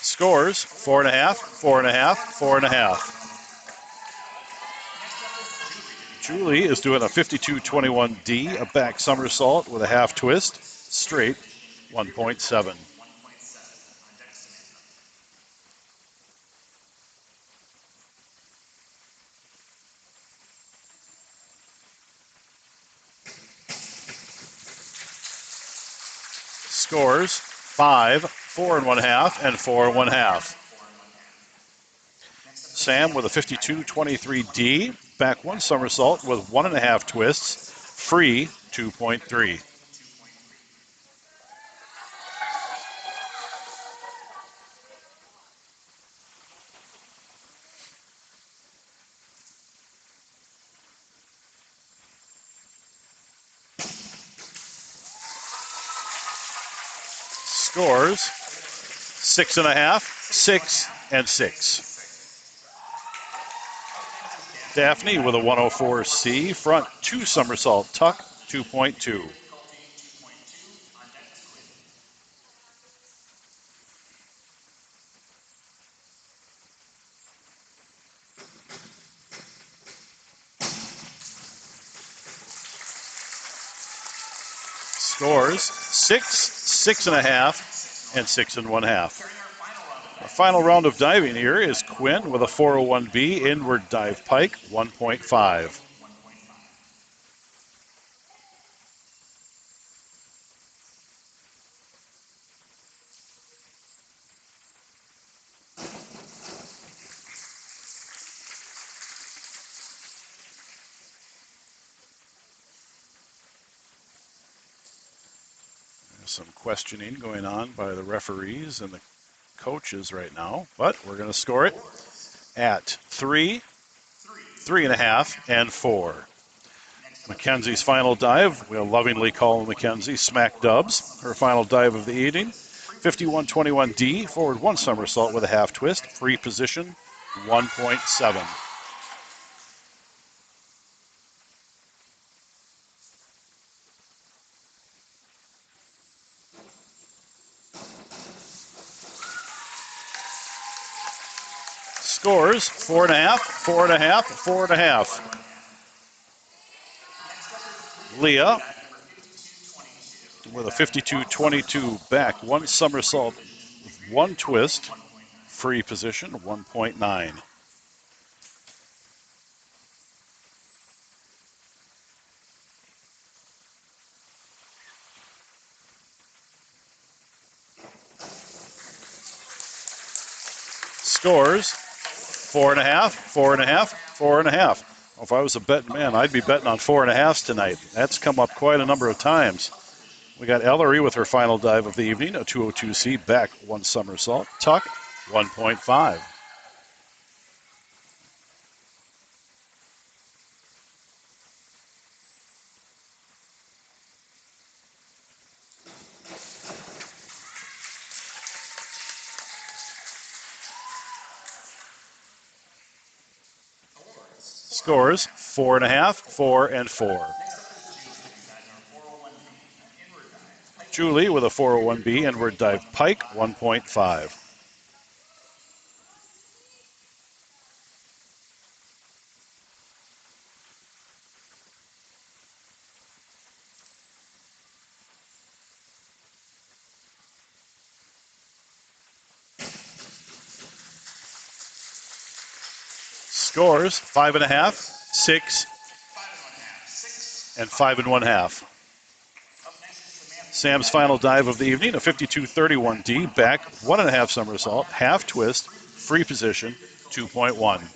Scores 4.5, 4.5, 4.5. Julie is doing a 52-21D, a back somersault with a half twist, straight, 1.7. Scores 5, 4 1/2, and 4 1/2. Sam with a 52-23D, back 1 somersault with 1.5 twists, free, 2.3. Scores 6.5, 6, and 6. Daphne with a 104C, front 2 somersault tuck, 2.2. Scores 6, 6.5, and 6 1/2. Our final round of diving here is Quinn with a 401B, inward dive pike, 1.5. Some questioning going on by the referees and the coaches right now, but we're going to score it at 3, 3.5, and 4. Mackenzie's final dive, we'll lovingly call Mackenzie Smack Dubs, her final dive of the evening. 51-21D, forward 1 somersault with a half twist, free position, 1.7. Scores 4.5, 4.5, 4.5. Leah with a 52-22 back, one somersault, one twist, free position, 1.9. Scores 4.5, 4.5, 4.5. Well, if I was a betting man, I'd be betting on 4.5s tonight. That's come up quite a number of times. We got Ellery with her final dive of the evening, a 202C back, one somersault. Tuck, 1.5. Scores 4.5, 4 and 4. Julie with a 401B inward dive pike, 1.5. Scores 5.5, 6, and 5.5. Sam's final dive of the evening, a 52-31D back, 1.5 somersault, half twist, free position, 2.1.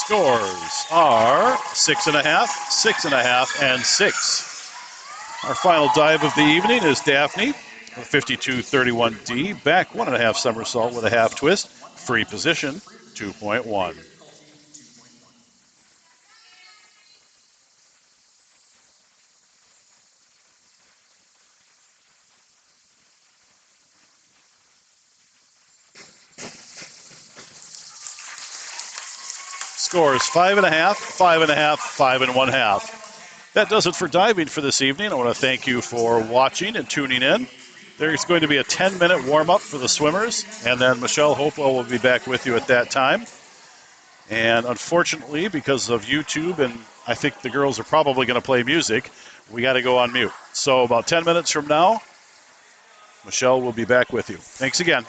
Scores are 6.5, 6.5, and 6. Our final dive of the evening is Daphne, a 52-31D back, 1.5 somersault with a half twist, free position, 2.1. Scores 5.5, 5.5, 5.5. That does it for diving for this evening. I want to thank you for watching and tuning in. There's going to be a 10-minute warm-up for the swimmers, and then Michelle Hopewell will be back with you at that time. And unfortunately, because of YouTube, and I think the girls are probably going to play music, we got to go on mute. So about 10 minutes from now, Michelle will be back with you. Thanks again.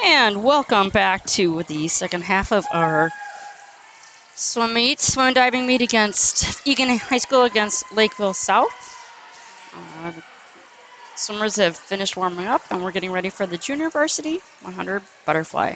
And welcome back to the second half of our swim and diving meet against Egan High School against Lakeville South. The swimmers have finished warming up and we're getting ready for the junior varsity 100 butterfly.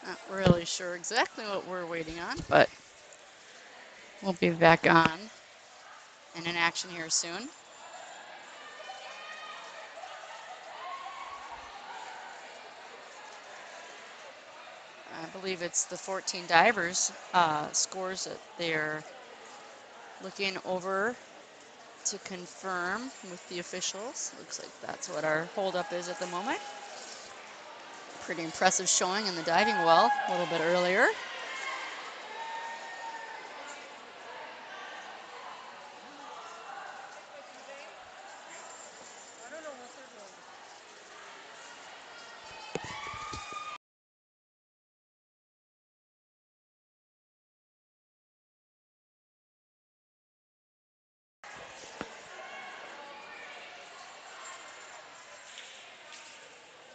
Not really sure exactly what we're waiting on, but we'll be back on and in action here soon. I believe it's the 14 divers scores that they're looking over to confirm with the officials. Looks like that's what our holdup is at the moment. Pretty impressive showing in the diving well a little bit earlier.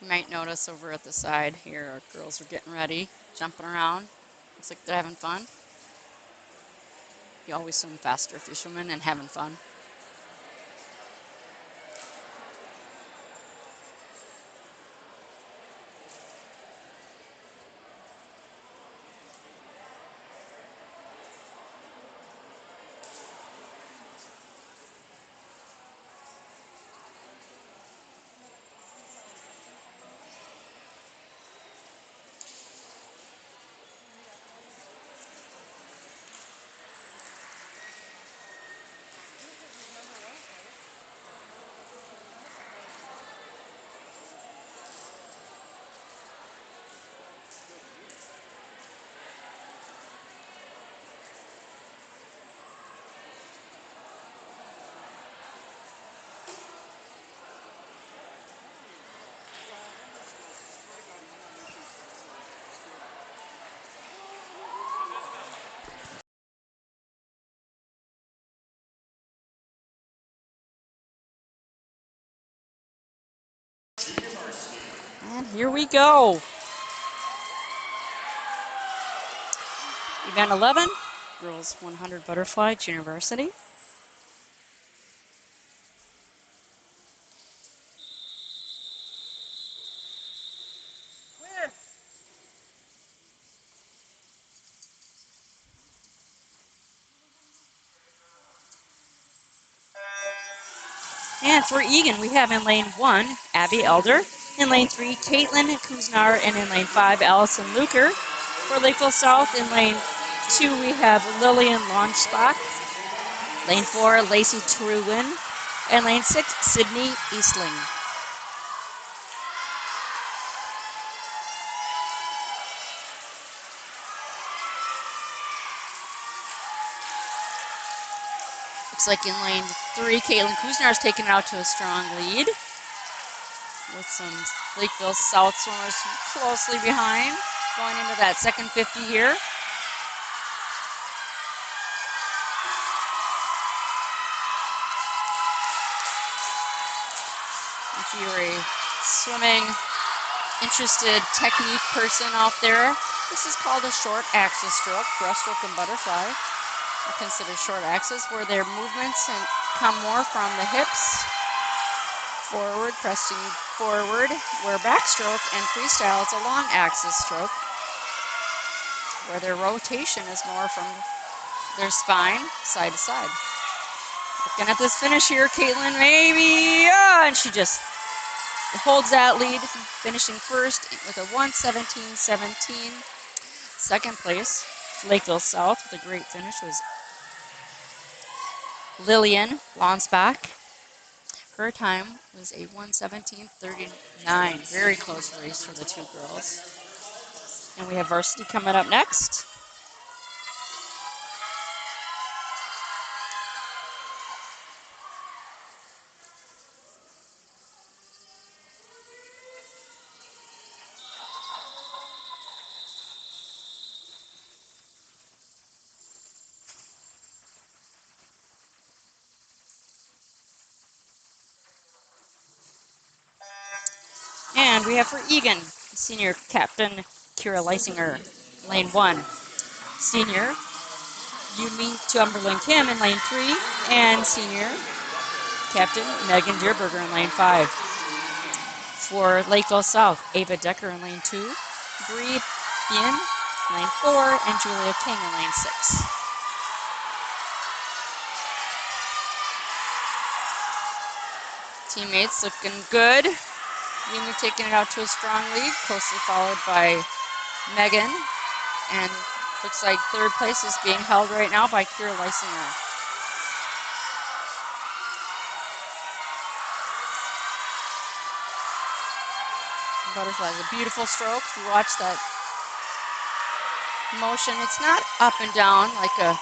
You might notice over at the side here, our girls are getting ready, jumping around. Looks like they're having fun. You always swim faster if you're swimming and having fun. And here we go. Event 11, girls 100 butterfly, junior varsity. And for Egan, we have in lane 1, Abby Elder. In lane 3, Caitlin Kuznar. And in lane 5, Allison Luker. For Lakeville South, in lane 2, we have Lillian Launchbach. Lane 4, Lacey Truwin. And lane 6, Sydney Eastling. Looks like in lane 3, Caitlin Kuznar is taken out to a strong lead, with some Lakeville South swimmers closely behind. going into that second 50 here. If you're a swimming interested technique person out there, this is called a short axis stroke. Breaststroke and butterfly are considered short axis, where their movements come more from the hips, forward, pressing forward, where backstroke and freestyle is a long axis stroke, where their rotation is more from their spine, side to side. Looking at this finish here, Caitlin, maybe, and she just holds that lead, finishing first with a 1:17.17. Second place, Lakeville South with a great finish was Lillian Lonsbach. Her time was a 1:17.39. Very close race for the two girls. And we have varsity coming up next. And we have for Egan, senior captain Kira Leisinger, lane 1. Senior Yumi Tumberlin Kim in lane 3, and senior captain Megan Deerberger in lane 5. For Lakeville South, Ava Decker in lane 2, Bree Bien in lane 4, and Julia King in lane 6. Teammates looking good. Yumi taking it out to a strong lead, closely followed by Megan. And looks like third place is being held right now by Kira Leisinger. Butterfly is a beautiful stroke. If you watch that motion, it's not up and down like a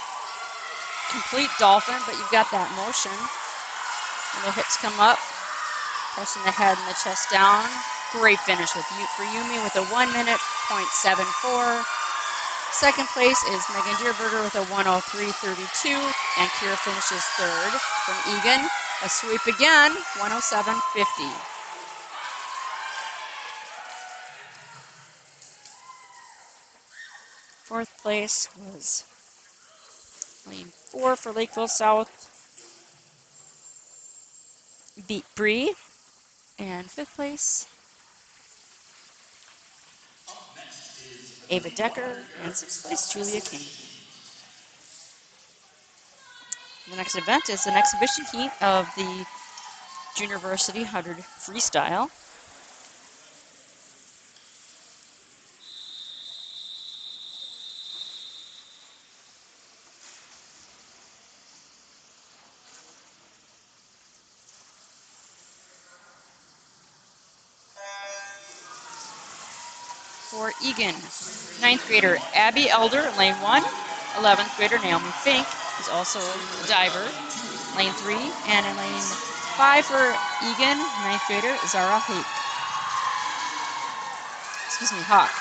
complete dolphin, but you've got that motion. And the hips come up, pressing the head and the chest down. Great finish for Yumi with a 1:00.74. Second place is Megan Deerberger with a 1:03.32, and Kira finishes third. From Egan, a sweep again, 1:07.50. Fourth place was lane 4 for Lakeville South, beat Bree. And fifth place, Ava Decker. And sixth place, Julia King. The next event is an exhibition heat of the Junior Varsity 100 Freestyle. For Egan, 9th grader Abby Elder in lane 1, 11th grader Naomi Fink is also a diver, lane 3, and in lane 5 for Egan, 9th grader Zara Hawk.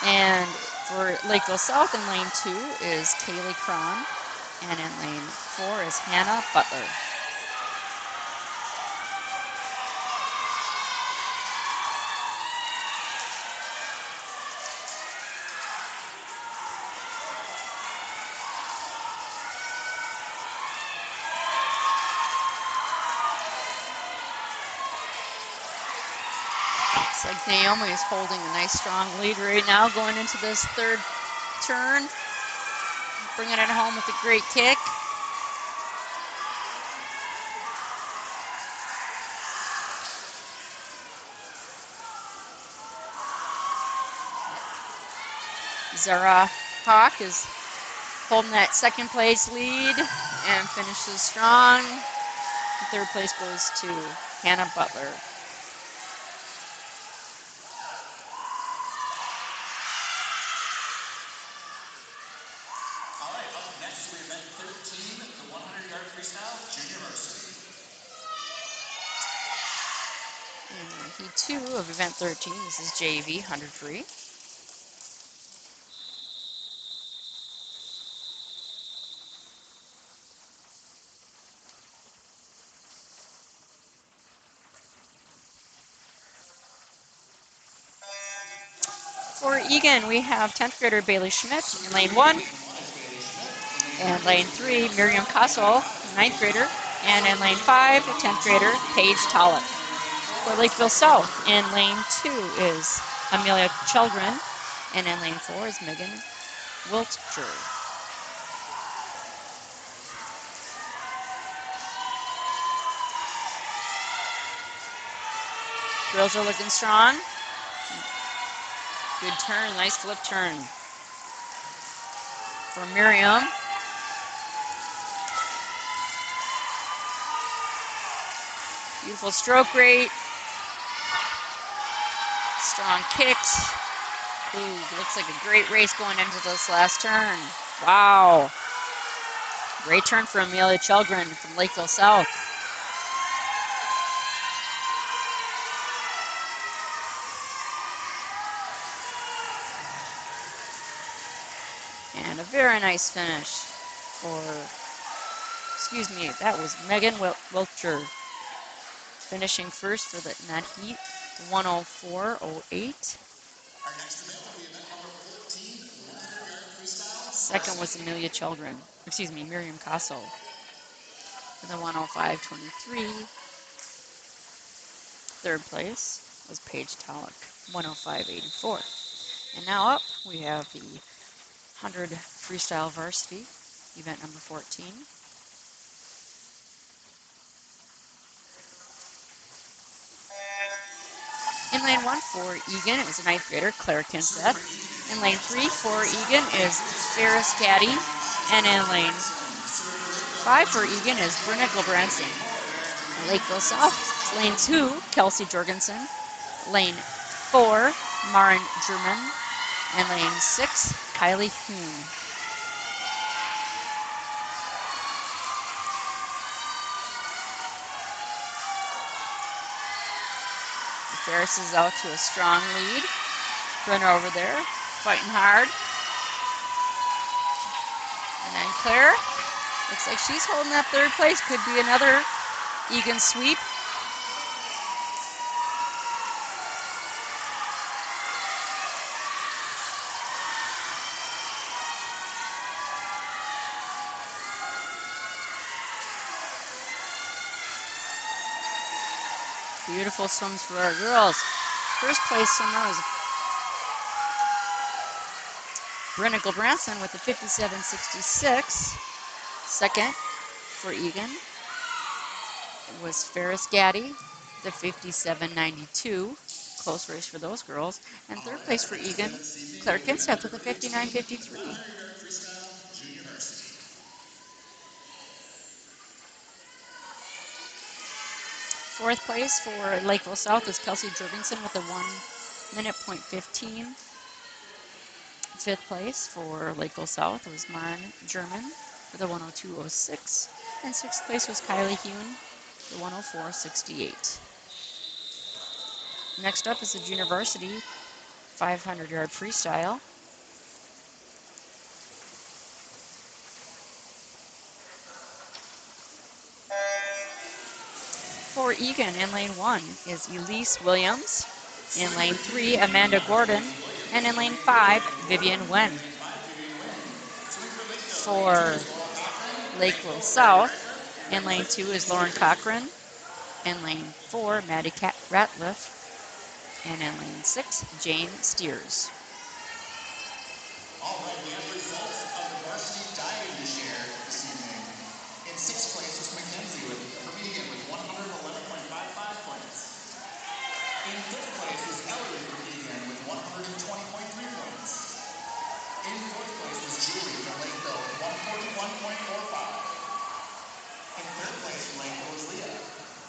And for Lakeville South in lane 2 is Kaylee Cron, and in lane 4 is Hannah Butler. Looks like Naomi is holding a nice strong lead right now going into this third turn. Bringing it home with a great kick. Zara Hawk is holding that second place lead and finishes strong. The third place goes to Hannah Butler. All right, up next we event 13, the 100-yard freestyle, Junior Varsity. And heat 2 of event 13, this is JV 100 free. For Egan, we have 10th grader Bailey Schmidt in lane 1. And lane 3, Miriam Kassel, 9th grader. And in lane 5, 10th grader Paige Tollett. For Lakeville South, in lane 2 is Amelia Children. And in lane 4 is Megan Wiltshire. Girls are looking strong. Good turn, nice flip turn for Miriam. Beautiful stroke rate. Strong kicks. Ooh, looks like a great race going into this last turn. Wow. Great turn for Amelia Children from Lakeville South. And a very nice finish for, excuse me, that was Megan Wiltshire finishing first for in that heat, 104.08. Second was Amelia Children, excuse me, Miriam Kassel with a 105.23. Third place was Paige Tollett, 105.84. And now up, we have the 100 freestyle varsity, event number 14. In lane 1 for Egan is a 9th grader, Claire Kinseth. In lane 3 for Egan is Ferris Gaddy. And in lane 5 for Egan is Brynna Gilbranson. Lakeville South, lane 2, Kelsey Jorgensen. Lane 4, Maren German. And lane 6, Kylie Hume. Ferris is out to a strong lead. Brynna over there, fighting hard. And then Claire, looks like she's holding that third place. Could be another Egan sweep. Beautiful swims for our girls. First place swimmer was Brynna Gilbranson with a 57.66. Second for Egan was Ferris Gaddy, the 57.92. Close race for those girls. And third place for Egan, Claire Kinseth with a 59.53. Fourth place for Lakeville South is Kelsey Jorgensen with a 1:15. Fifth place for Lakeville South was Maren German with a 1:02.06. And sixth place was Kylie Hume, the 1:04.68. Next up is the junior varsity 500-yard freestyle. For Egan, in lane 1 is Elise Williams. In lane 3, Amanda Gordon. And in lane 5, Vivian Wen. For Lakeville South, in lane 2 is Lauren Cochran. In lane 4, Maddie Ratliff. And in lane 6, Jane Steers. All right, we have results of the varsity diving to share this evening. In sixth place was Mackenzie from Egan with 111.55 points. In fifth place was Ellery from Egan with 120.3 points. In fourth place was Julie from Lakeville with 141.45. In third place from Lakeville was Leah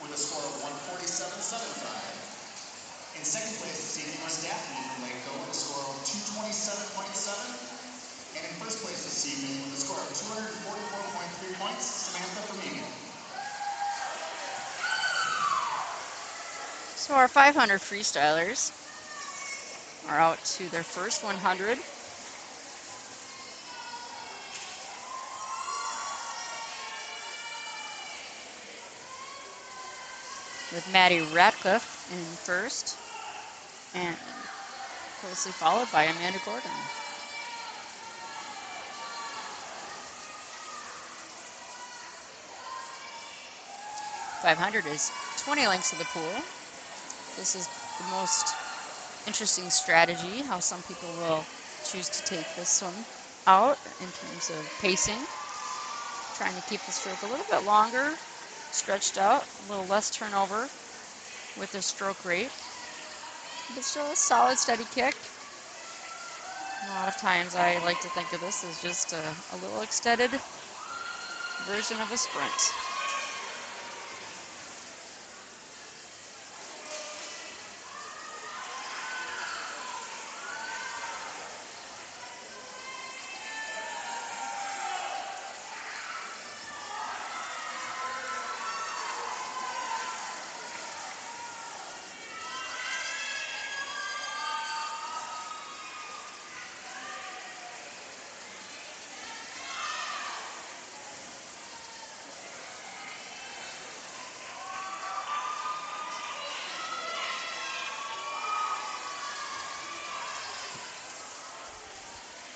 with a score of 147.75. In second place this evening was Daphne from Lakeville with a score of 227.7. And in first place this evening with a score of 244.3 points, Samantha from Egan. So our 500 freestylers are out to their first 100. With Maddie Ratcliffe in first and closely followed by Amanda Gordon. .500 is 20 lengths of the pool. This is the most interesting strategy, how some people will choose to take this swim out in terms of pacing. Trying to keep the stroke a little bit longer, stretched out, a little less turnover with their stroke rate. But still a solid, steady kick. A lot of times I like to think of this as just a little extended version of a sprint.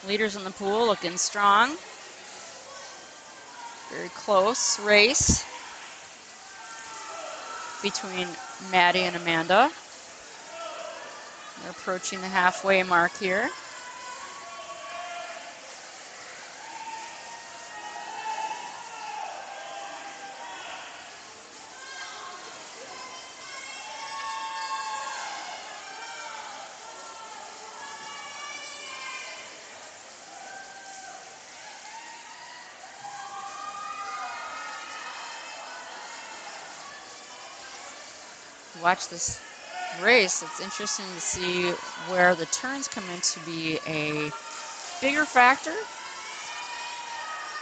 Leaders in the pool looking strong. Very close race between Maddie and Amanda. They're approaching the halfway mark here. Watch this race. It's interesting to see where the turns come in to be a bigger factor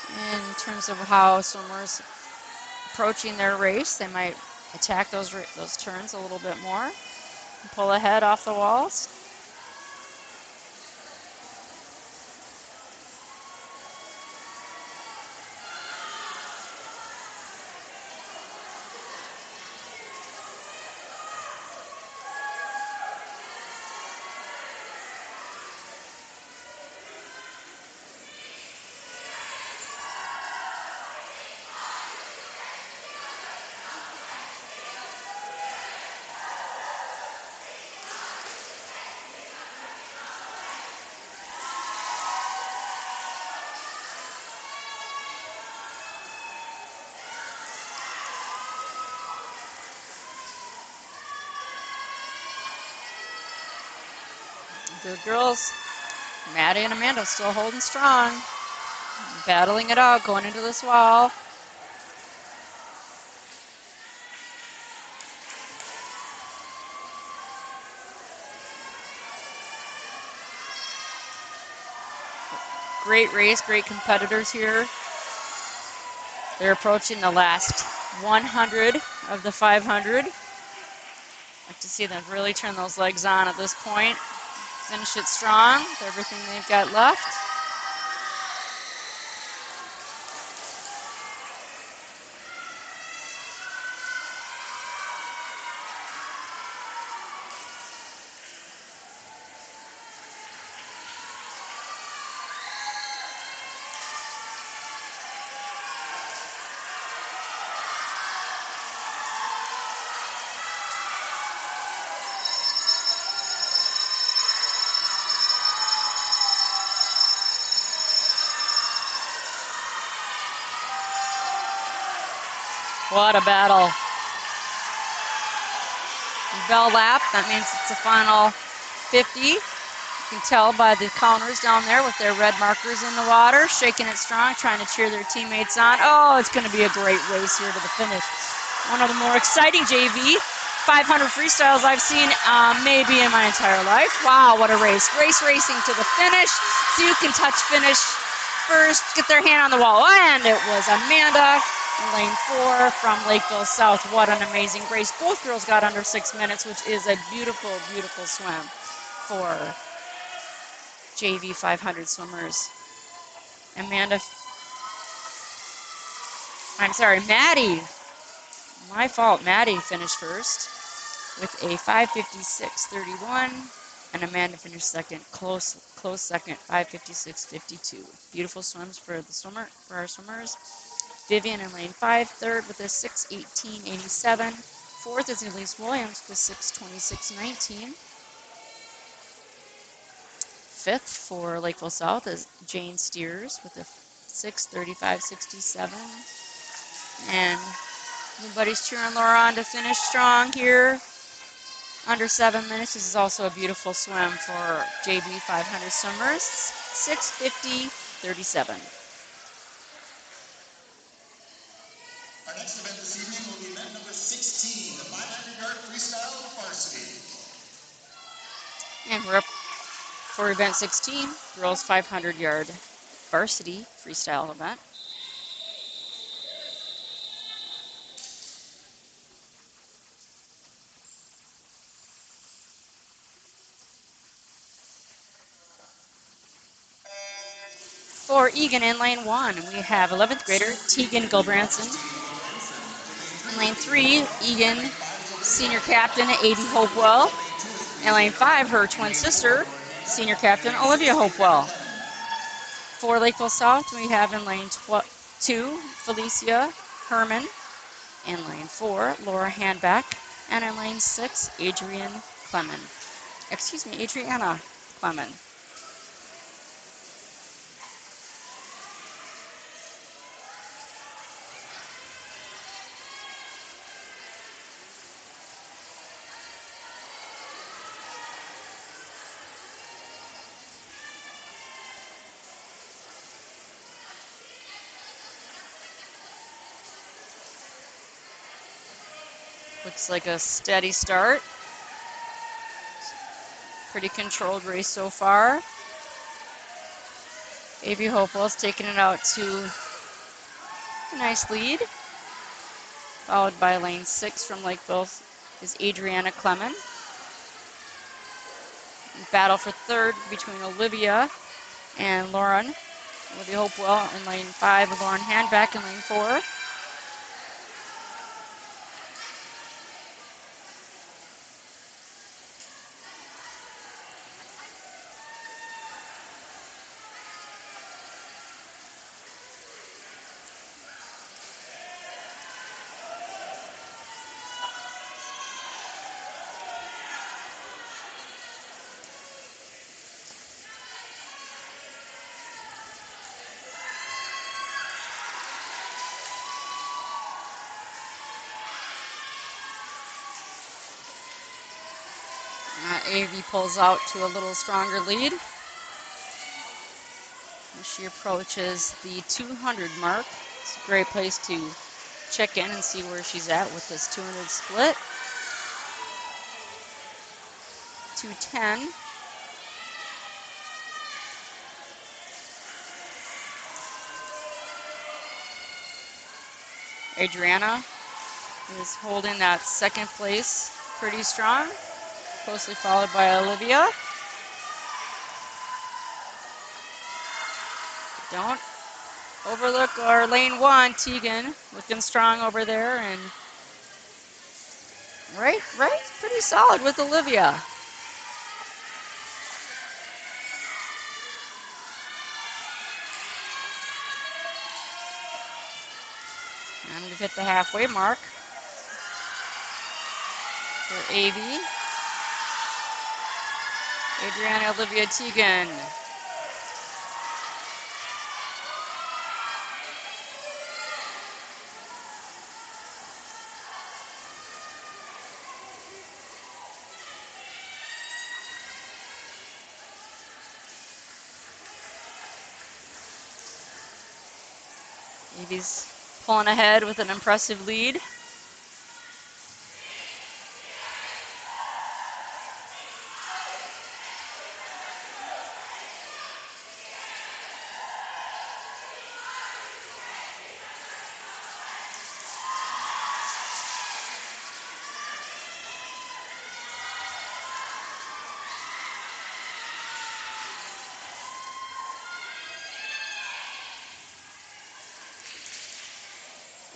in terms of how swimmers approaching their race. They might attack those turns a little bit more and pull ahead off the walls. Good girls. Maddie and Amanda still holding strong, battling it out, going into this wall. Great race, great competitors here. They're approaching the last 100 of the 500. Like to see them really turn those legs on at this point. Finish it strong with everything they've got left. What a battle. Bell lap, that means it's the final 50. You can tell by the counters down there with their red markers in the water, shaking it strong, trying to cheer their teammates on. Oh, it's going to be a great race here to the finish. One of the more exciting JV 500 freestyles I've seen maybe in my entire life. Wow, what a race. Race racing to the finish. So you can touch finish first, get their hand on the wall. And it was Amanda in lane 4 from Lakeville South. What an amazing race. Both girls got under 6 minutes, which is a beautiful, beautiful swim for JV 500 swimmers. Maddie. My fault. Maddie finished first with a 5:56.31. And Amanda finished second, close second, 5:56.52. Beautiful swims for our swimmers. Vivian in lane 5, third with a 6:18.87. Fourth is Elise Williams with 6:26.19. Fifth for Lakeville South is Jane Steers with a 6:35.67. And everybody's cheering Laura on to finish strong here. Under 7 minutes. This is also a beautiful swim for JV 500 swimmers. 6:50.37. Our next event this evening will be event number 16, the 500-yard freestyle varsity. And we're up for event 16, girls 500-yard varsity freestyle event. For Egan in lane 1, we have 11th grader Tegan Gilbranson. In lane 3, Egan senior captain Aiden Hopewell. In lane 5, her twin sister, senior captain Olivia Hopewell. For Lakeville South, we have in lane 2, Felicia Herman. In lane 4, Laura Handback. And in lane 6, Adriana Clement. Looks like a steady start. Pretty controlled race so far. A.V. Hopewell's taking it out to a nice lead. Followed by lane 6 from Lakeville is Adriana Clement. Battle for third between Olivia and Lauren. Olivia Hopewell in lane 5, Lauren Handback in lane 4. AV pulls out to a little stronger lead as she approaches the 200 mark. It's a great place to check in and see where she's at with this 200 split. 210. Adriana is holding that second place pretty strong, closely followed by Olivia. Don't overlook our lane 1, Tegan, looking strong over there, and right, pretty solid with Olivia. And we've hit the halfway mark for AV. Adriana, Olivia, Tegan. AV's pulling ahead with an impressive lead.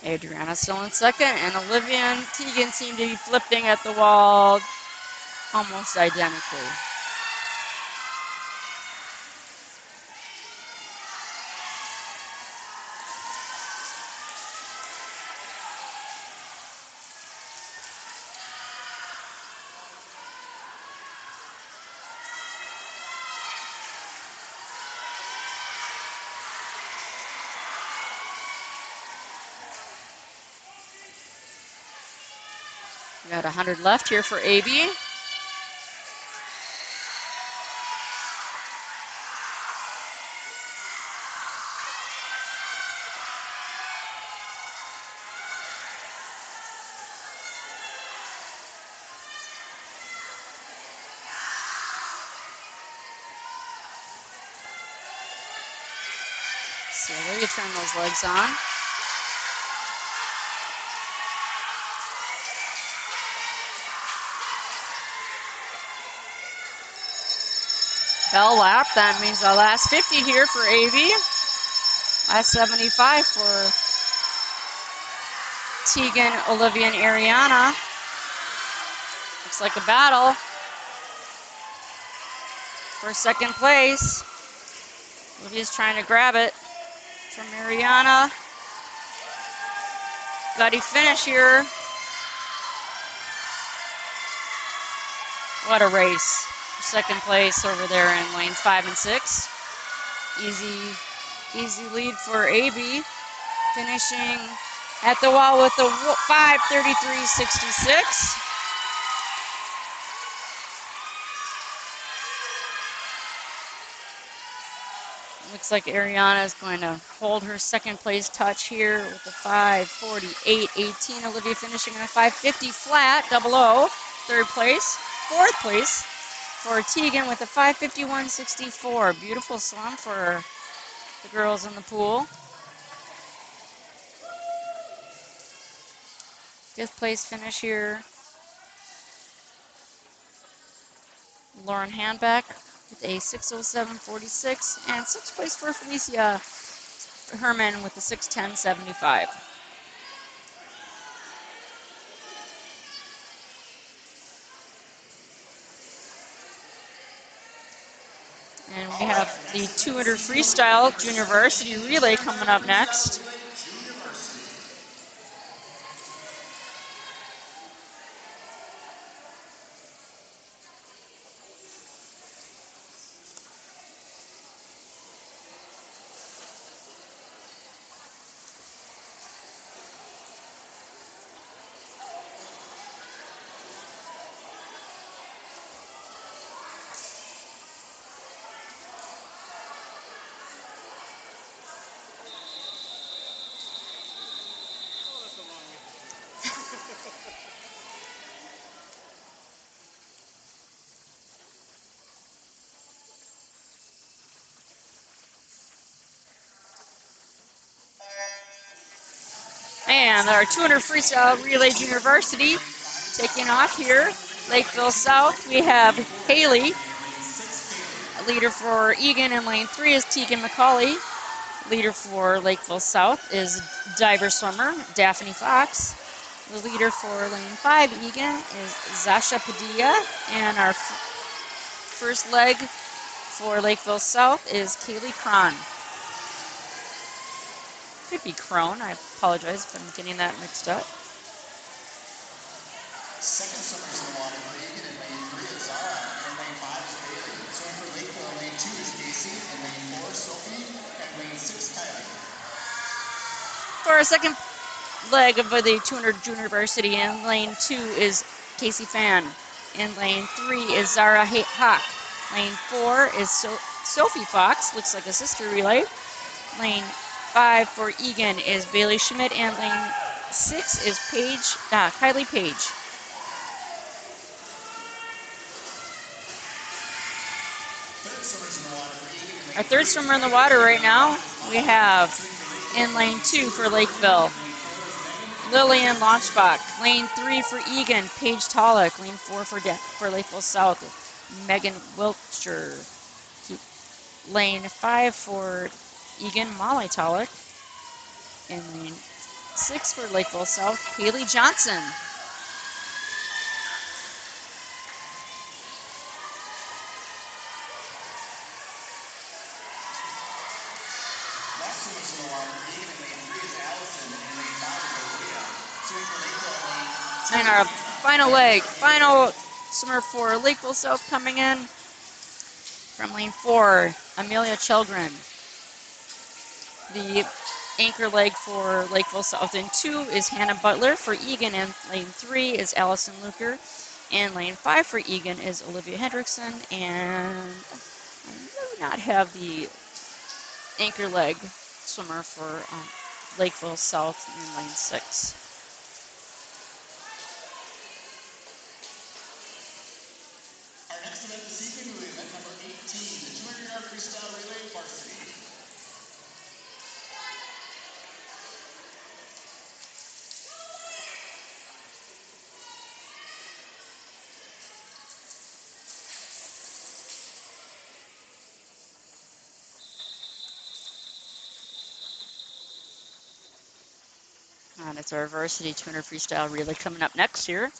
Adriana still in second, and Olivia and Tegan seem to be flipping at the wall almost identically. We got 100 left here for AB. So there you turn those legs on. Bell lap, that means the last 50 here for AB. Last 75 for Tegan, Olivia, and Ariana. Looks like a battle for second place. Olivia's trying to grab it from Ariana. Gutty finish here. What a race. Second place over there in lane 5 and 6. Easy lead for AB. Finishing at the wall with a 5:33.66. Looks like Ariana is going to hold her second place touch here with a 5:48.18. Olivia finishing on a 5:50 flat, double O. Third place. Fourth place for Tegan with a 5:51.64. Beautiful swim for the girls in the pool. Fifth place finish here. Lauren Handback with a 6:07.46. And sixth place for Felicia Herman with a 6:10.75. And we have the 200 freestyle junior varsity relay coming up next. And our 200 freestyle relay junior varsity taking off here. Lakeville South, we have Haley. Leader for Egan in lane 3 is Tegan McCauley. Leader for Lakeville South is diver swimmer Daphne Fox. The leader for lane 5 Egan is Zasha Padilla. And our first leg for Lakeville South is Kaylee Cron. Could be Crone. I apologize if I'm getting that mixed up. Second swimmers in the water for Egan in lane 3 is Zara, and lane 5 is Bailey. Swimming for Lakeville in lane 2 is Casey, in lane 4 Sophie, and lane 6 Kylie. For our second leg of the 200 junior varsity, in lane 2 is Casey Fan. In lane 3 is Zara Hawk. Lane 4 is Sophie Fox, looks like a sister relay. Lane 5 for Egan is Bailey Schmidt, and lane 6 is Kylie Page. Our third swimmer in the water right now, we have in lane 2 for Lakeville, Lillian Launchbach. Lane 3 for Egan, Paige Tollick. Lane 4 for Lakeville South, Megan Wiltshire. Lane 5 for Egan, Molly Tollick. And lane 6 for Lakeville South, Haley Johnson. And our final leg, final swimmer for Lakeville South coming in from lane 4, Amelia Children. The Anchor leg for Lakeville South in 2 is Hannah Butler. For Egan in lane 3 is Allison Luker. And lane 5 for Egan is Olivia Hendrickson. And I do not have the anchor leg swimmer for Lakeville South in lane 6. Our next event this evening will be event number 18, the 200-yard freestyle relay varsity. And it's our varsity 200 freestyle relay coming up next here.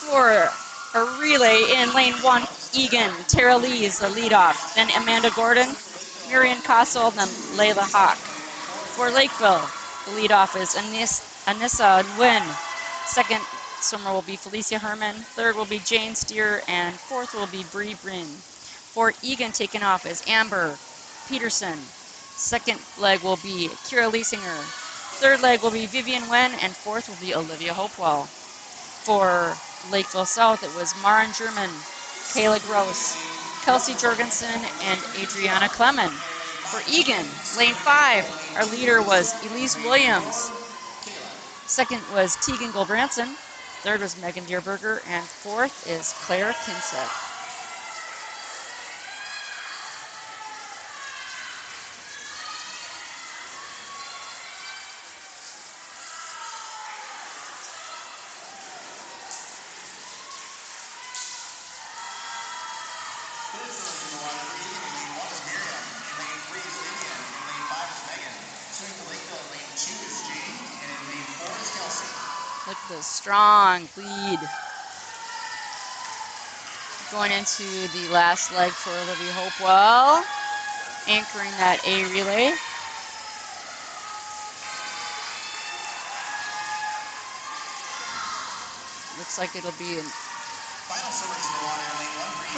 For a relay in lane 1, Egan, Tara Lee is the leadoff. Then Amanda Gordon, Miriam Kossel, then Layla Hawk. For Lakeville, the leadoff is Anissa Nguyen. Second swimmer will be Felicia Herman. Third will be Jane Steer, and fourth will be Bree Brin. For Egan, taken off is Amber Peterson. Second leg will be Kira Leisinger. Third leg will be Vivian Wen, and fourth will be Olivia Hopewell. For Lakeville South, it was Maren German, Kayla Gross, Kelsey Jorgensen, and Adriana Clement. For Egan, lane 5, our leader was Elise Williams. Second was Tegan Goldbranson. Third was Megan Deerberger, and fourth is Claire Kinsett. Look at the strong lead. Going into the last leg for Olivia Hopewell, anchoring that A relay. Looks like it'll be a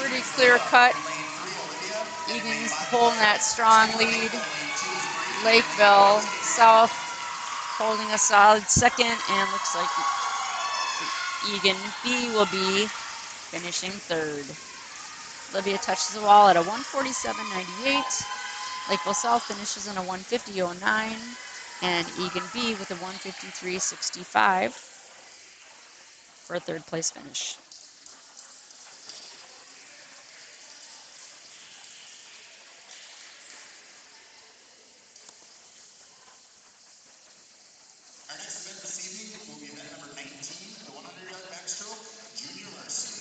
pretty clear cut. Egan's holding that strong lead. Lakeville South holding a solid second, and looks like Egan B will be finishing third. Olivia touches the wall at a 147.98. Lakeville South finishes in a 150.09, and Egan B with a 153.65 for a third place finish. Our next event this evening will be event number 19, the 100-yard backstroke, junior varsity.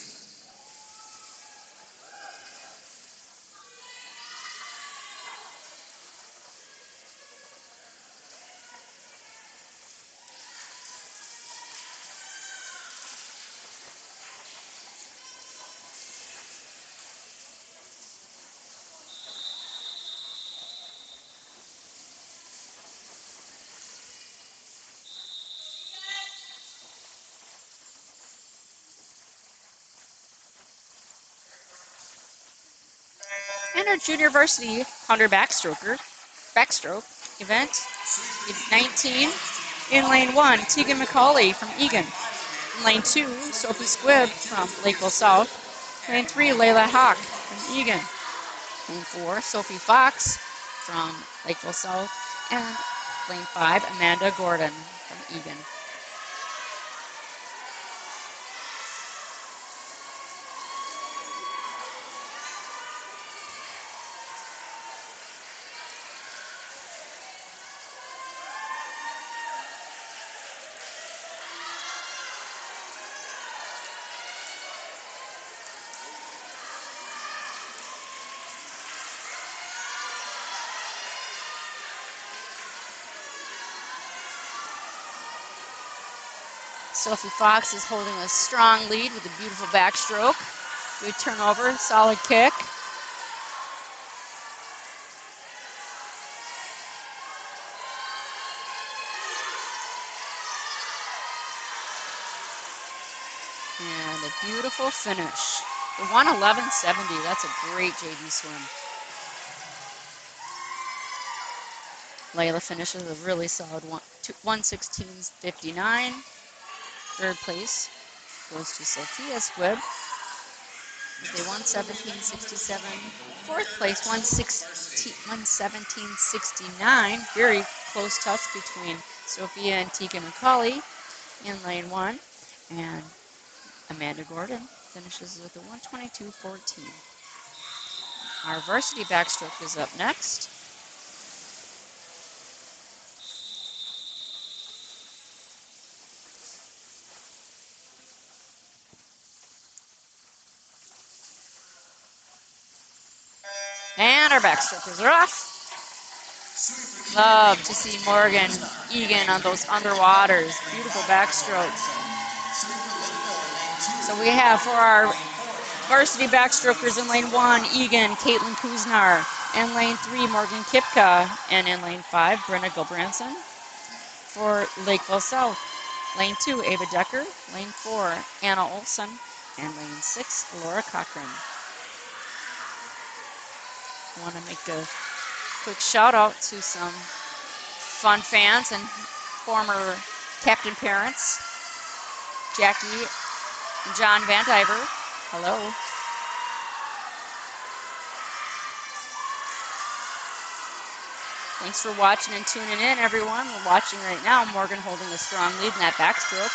And our junior varsity 100 backstroke event, 19. In lane 1, Tegan McCauley from Egan. In lane 2, Sophie Squibb from Lakeville South. Lane 3, Layla Hawk from Egan. Lane 4, Sophie Fox from Lakeville South. And lane 5, Amanda Gordon from Egan. Sophie Fox is holding a strong lead with a beautiful backstroke. Good turnover, solid kick. And a beautiful finish. The 1:11.70. That's a great JV swim. Layla finishes a really solid 1:16.59. Third place goes to Sophia Squibb with a 1:17.67. Fourth place, 1:17.69. Very close touch between Sophia and Tegan McCauley in lane 1. And Amanda Gordon finishes with a 1:22.14. Our varsity backstroke is up next. And our backstrokers are off. Love to see Morgan Egan on those underwaters. Beautiful backstrokes. So we have for our varsity backstrokers in lane 1, Egan, Caitlin Kuznar. In lane 3, Morgan Kipka. And in lane 5, Brenna Gilbranson. For Lakeville South, lane 2, Ava Decker. Lane 4, Anna Olson. And lane 6, Laura Cochran. I want to make a quick shout out to some fun fans and former captain parents, Jackie and John Van Diver. Hello. Thanks for watching and tuning in, everyone. We're watching right now. Morgan holding a strong lead in that backstroke.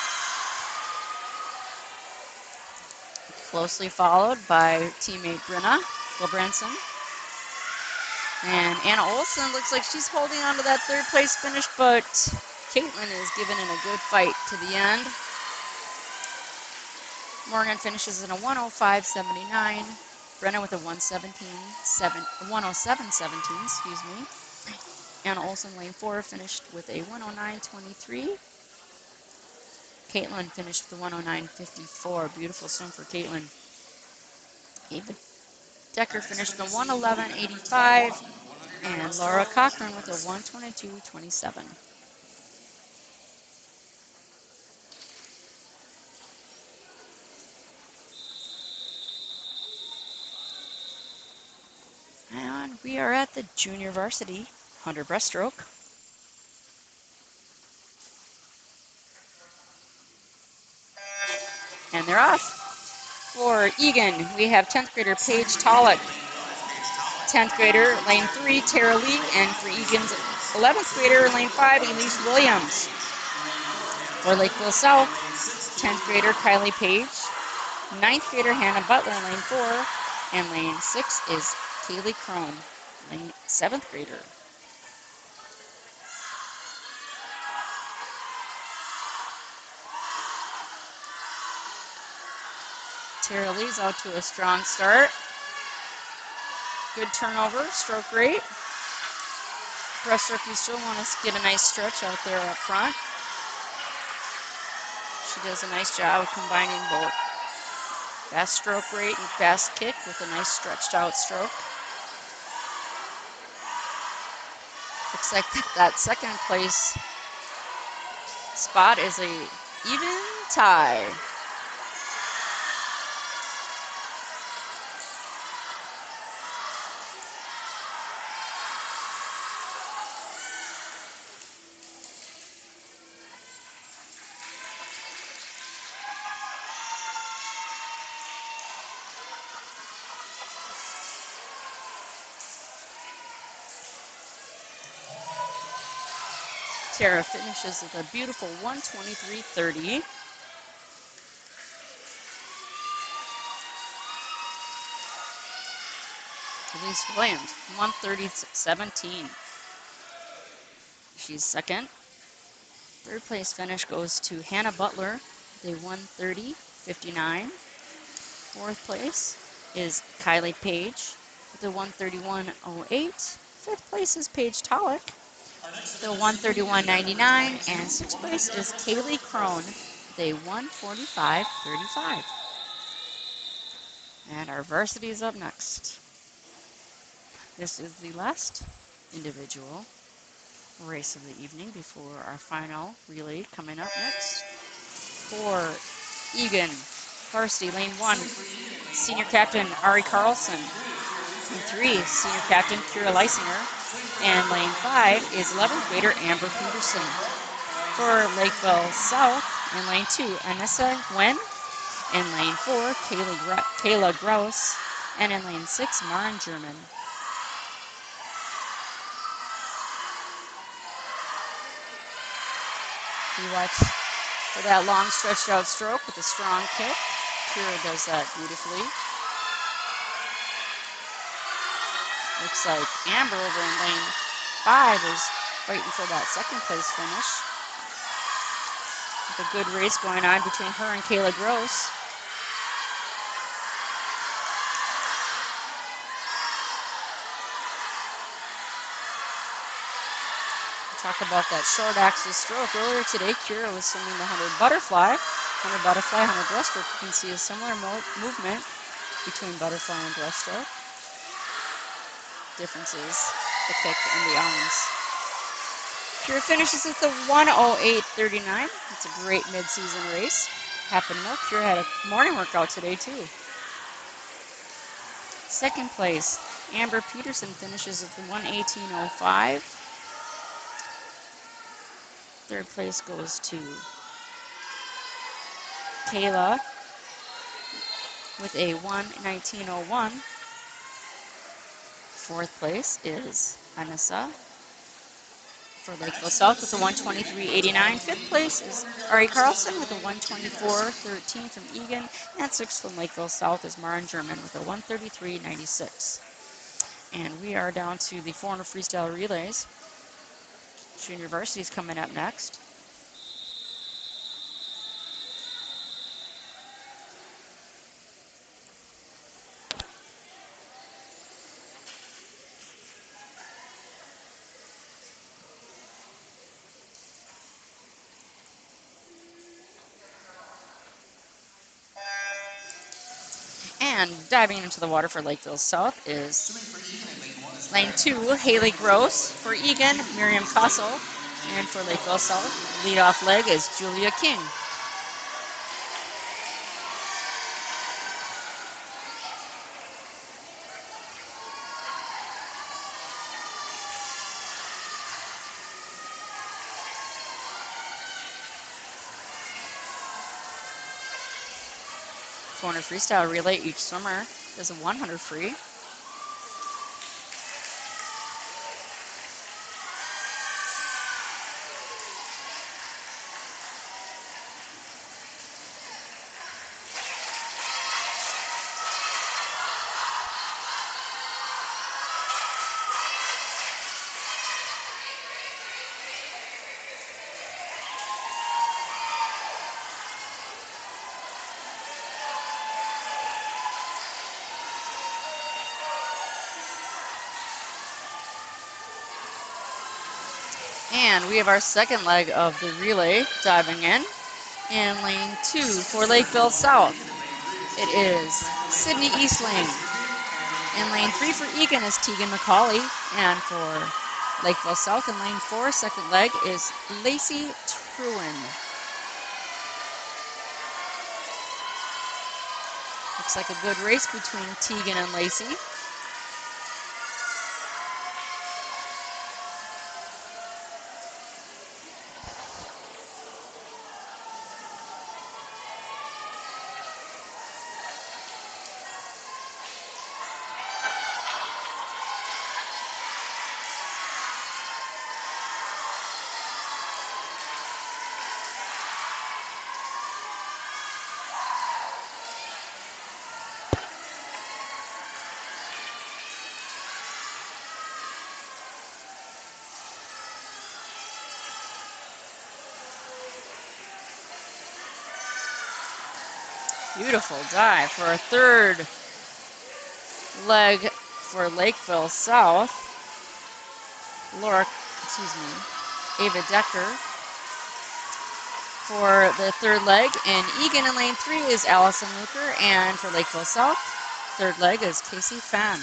Closely followed by teammate Brenna Gilbranson. And Anna Olson looks like she's holding on to that third place finish, but Caitlin is giving it a good fight to the end. Morgan finishes in a 1:05.79. Brenna with a 1:07.17, excuse me. Anna Olson, lane 4, finished with a 1:09.23. Caitlin finished with a 1:09.54. Beautiful swim for Caitlin. Ava Decker finished with a 1:11.85. And Laura Cochran with a 1:22.27. And we are at the junior varsity 100 breaststroke. And they're off. For Egan, we have 10th grader Paige Tollick. 10th grader, lane 3, Tara Lee. And for Egan's 11th grader, lane 5, Elise Williams. For Lakeville South, 10th grader Kylie Page. 9th grader Hannah Butler, lane 4. And lane 6 is Kaylee Crone, lane 7th grader. Tara Lee's out to a strong start. Good turnover, stroke rate. Breaststroke, you still want to get a nice stretch out there up front. She does a nice job of combining both fast stroke rate and fast kick with a nice stretched out stroke. Looks like that second place spot is a even tie. Tara finishes with a beautiful 1:23.30. Elise Williams, 1:30.17. She's second. Third place finish goes to Hannah Butler with a 1:30.59. Fourth place is Kylie Page with a 1:31.08. Fifth place is Paige Tollick with a 1:31.99. And sixth place is Kaylee Crone with a 1:45.35. And our varsity is up next. This is the last individual race of the evening before our final relay coming up next. For Egan, varsity lane 1, senior captain Ari Carlson. Lane 3, senior captain Kira Leisinger. And lane 5 is 11th grader Amber Peterson. For Lakeville South, in lane 2, Anissa Wen. In lane 4, Kayla Gross. And in lane 6, Maren German. You watch for that long stretched out stroke with a strong kick. Kira does that beautifully. Looks like Amber over in lane 5 is fighting for that second place finish. With a good race going on between her and Kayla Gross. Talk about that short axis stroke. Earlier today, Kira was swimming the 100 butterfly. 100 butterfly, 100 breaststroke. You can see a similar movement between butterfly and breaststroke. Differences, the kick and the arms. Kira finishes at the 1:08.39. It's a great mid-season race. Happen to know Kira had a morning workout today too. Second place, Amber Peterson finishes at the 1:18.05. Third place goes to Kayla with a 1:19.01. Fourth place is Anissa for Lakeville South with a 1:23.89. Fifth place is Ari Carlson with a 1:24.13 from Egan. And sixth from Lakeville South is Maren German with a 1:33.96. And we are down to the 400 freestyle relays. Junior varsity is coming up next. And diving into the water for Lakeville South is lane 2, Haley Gross. For Egan, Miriam Kossel. And for Lakeville South, leadoff leg is Julia King. For freestyle relay, each swimmer is a 100 free. And we have our second leg of the relay diving in lane 2 for Lakeville South. It is Sydney Eastling. In lane 3 for Egan is Tegan McCauley. And for Lakeville South in lane 4, second leg is Lacey Truen. Looks like a good race between Tegan and Lacey. Beautiful dive for a third leg for Lakeville South. Ava Decker for the third leg. And Egan in lane 3 is Allison Luker. And for Lakeville South, third leg is Casey Fan.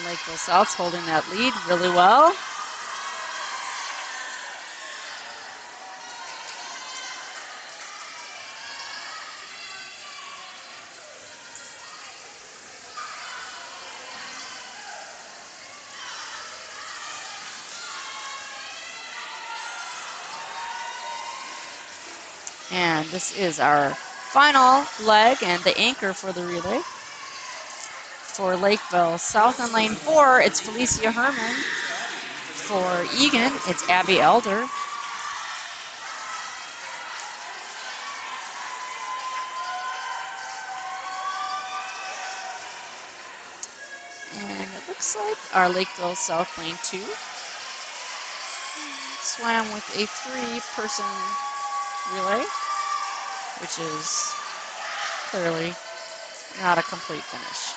Lakeville South's holding that lead really well. And this is our final leg and the anchor for the relay. For Lakeville South in lane 4, it's Felicia Herman. For Egan, it's Abby Elder. And it looks like our Lakeville South lane 2 swam with a 3-person relay, which is clearly not a complete finish.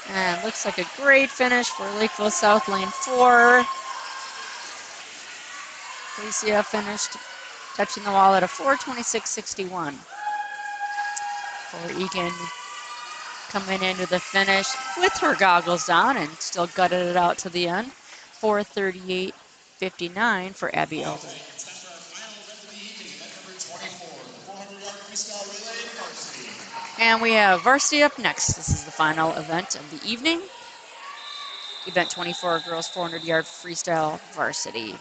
And looks like a great finish for Lakeville South lane 4. Felicia finished touching the wall at a 4:26.61. For Egan coming into the finish with her goggles on and still gutted it out to the end. 4:38.59 for Abby Elder. And we have varsity up next. This is the final event of the evening. Event 24, girls 400-yard freestyle varsity.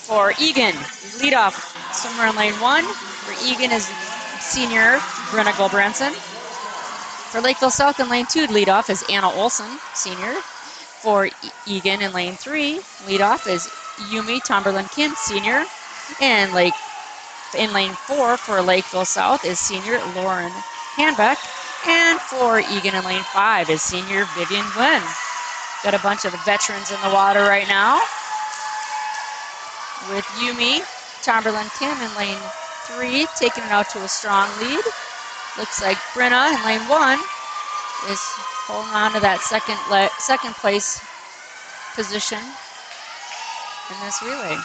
For Egan, leadoff swimmer in lane 1. For Egan is senior Brenna Gulbranson. For Lakeville South in lane 2, leadoff is Anna Olson, senior. For Egan in lane 3, leadoff is Yumi Tomberlin Kim, senior. And in lane 4 for Lakeville South is senior Lauren Hanbeck. And for Egan in lane 5 is senior Vivian Glenn. Got a bunch of the veterans in the water right now, with Yumi Tomberlin Kim in lane 3 taking it out to a strong lead. Looks like Brenna in lane 1 is holding on to that second place position in this relay.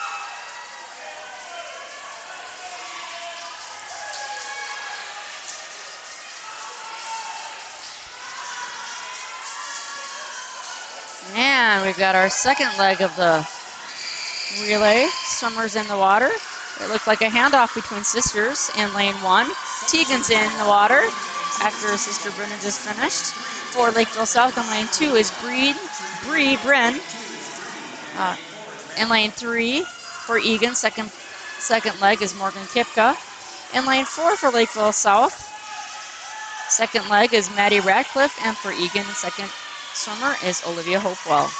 And we've got our second leg of the relay. Swimmers in the water. It looked like a handoff between sisters in lane 1. Tegan's in the water after her sister Brenna just finished. For Lakeville South in lane 2 is Bree Bren. In lane 3 for Egan, second leg is Morgan Kipka. In lane 4 for Lakeville South, second leg is Maddie Radcliffe, and for Egan, second swimmer is Olivia Hopewell.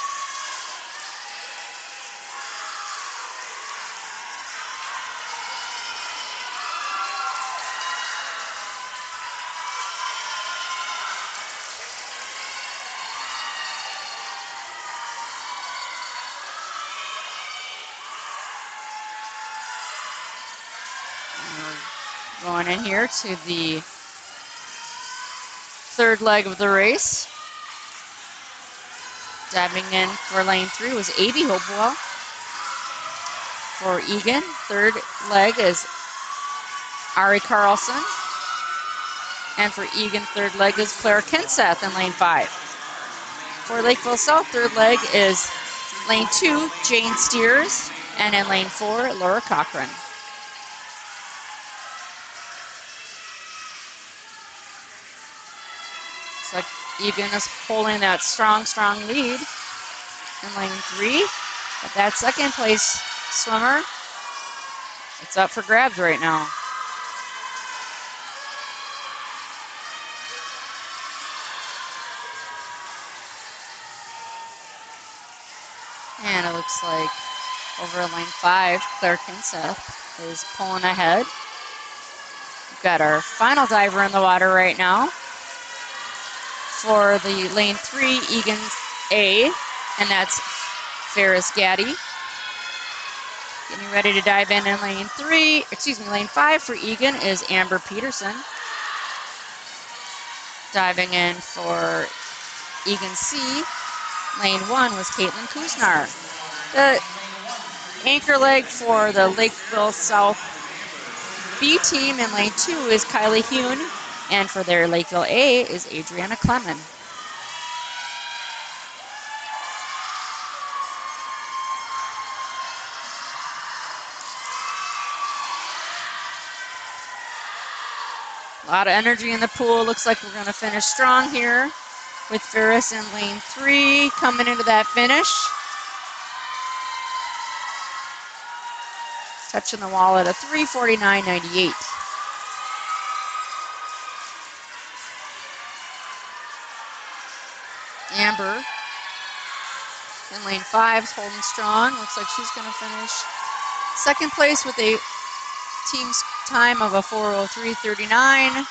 Going in here to the third leg of the race. Diving in for lane 3 was Avie Hopewell. For Egan, third leg is Ari Carlson. And for Egan, third leg is Claire Kenseth in lane 5. For Lakeville South, third leg is lane 2, Jane Steers. And in lane 4, Laura Cochran. Looks like Egan is holding that strong lead in lane 3. But that second place swimmer, it's up for grabs right now. And it looks like over in lane 5, Claire Kinseth is pulling ahead. Got our final diver in the water right now for the lane 3 Egan A, and that's Ferris Gaddy. Getting ready to dive in lane 5 for Egan is Amber Peterson. Diving in for Egan C, lane 1 was Caitlin Kuznar. The anchor leg for the Lakeville South B team in lane 2 is Kylie Hune, and for their Lakeville A is Adriana Clement. A lot of energy in the pool. Looks like we're going to finish strong here with Ferris in lane 3 coming into that finish. Touching the wall at a 3:49.98. Amber in lane 5 is holding strong. Looks like she's going to finish second place with a team's time of a 4:03.39.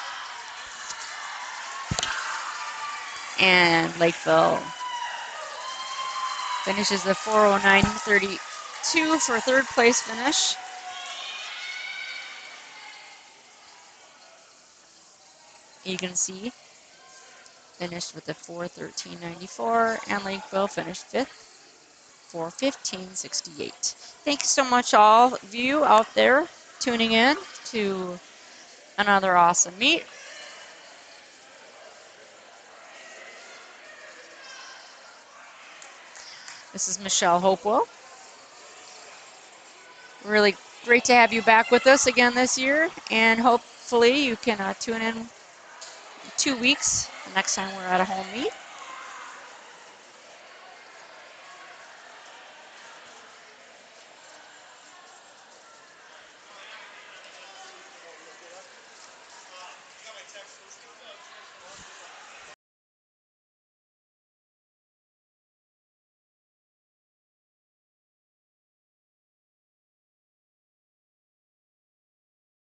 And Lakeville finishes the 4:09.32 for third place finish. Egan C finished with a 4:13.94, and Lakeville finished fifth, 4:15.68. Thank you so much, all of you out there tuning in to another awesome meet. This is Michelle Hopewell. Really great to have you back with us again this year, and hopefully you can tune in 2 weeks the next time we're at a home meet.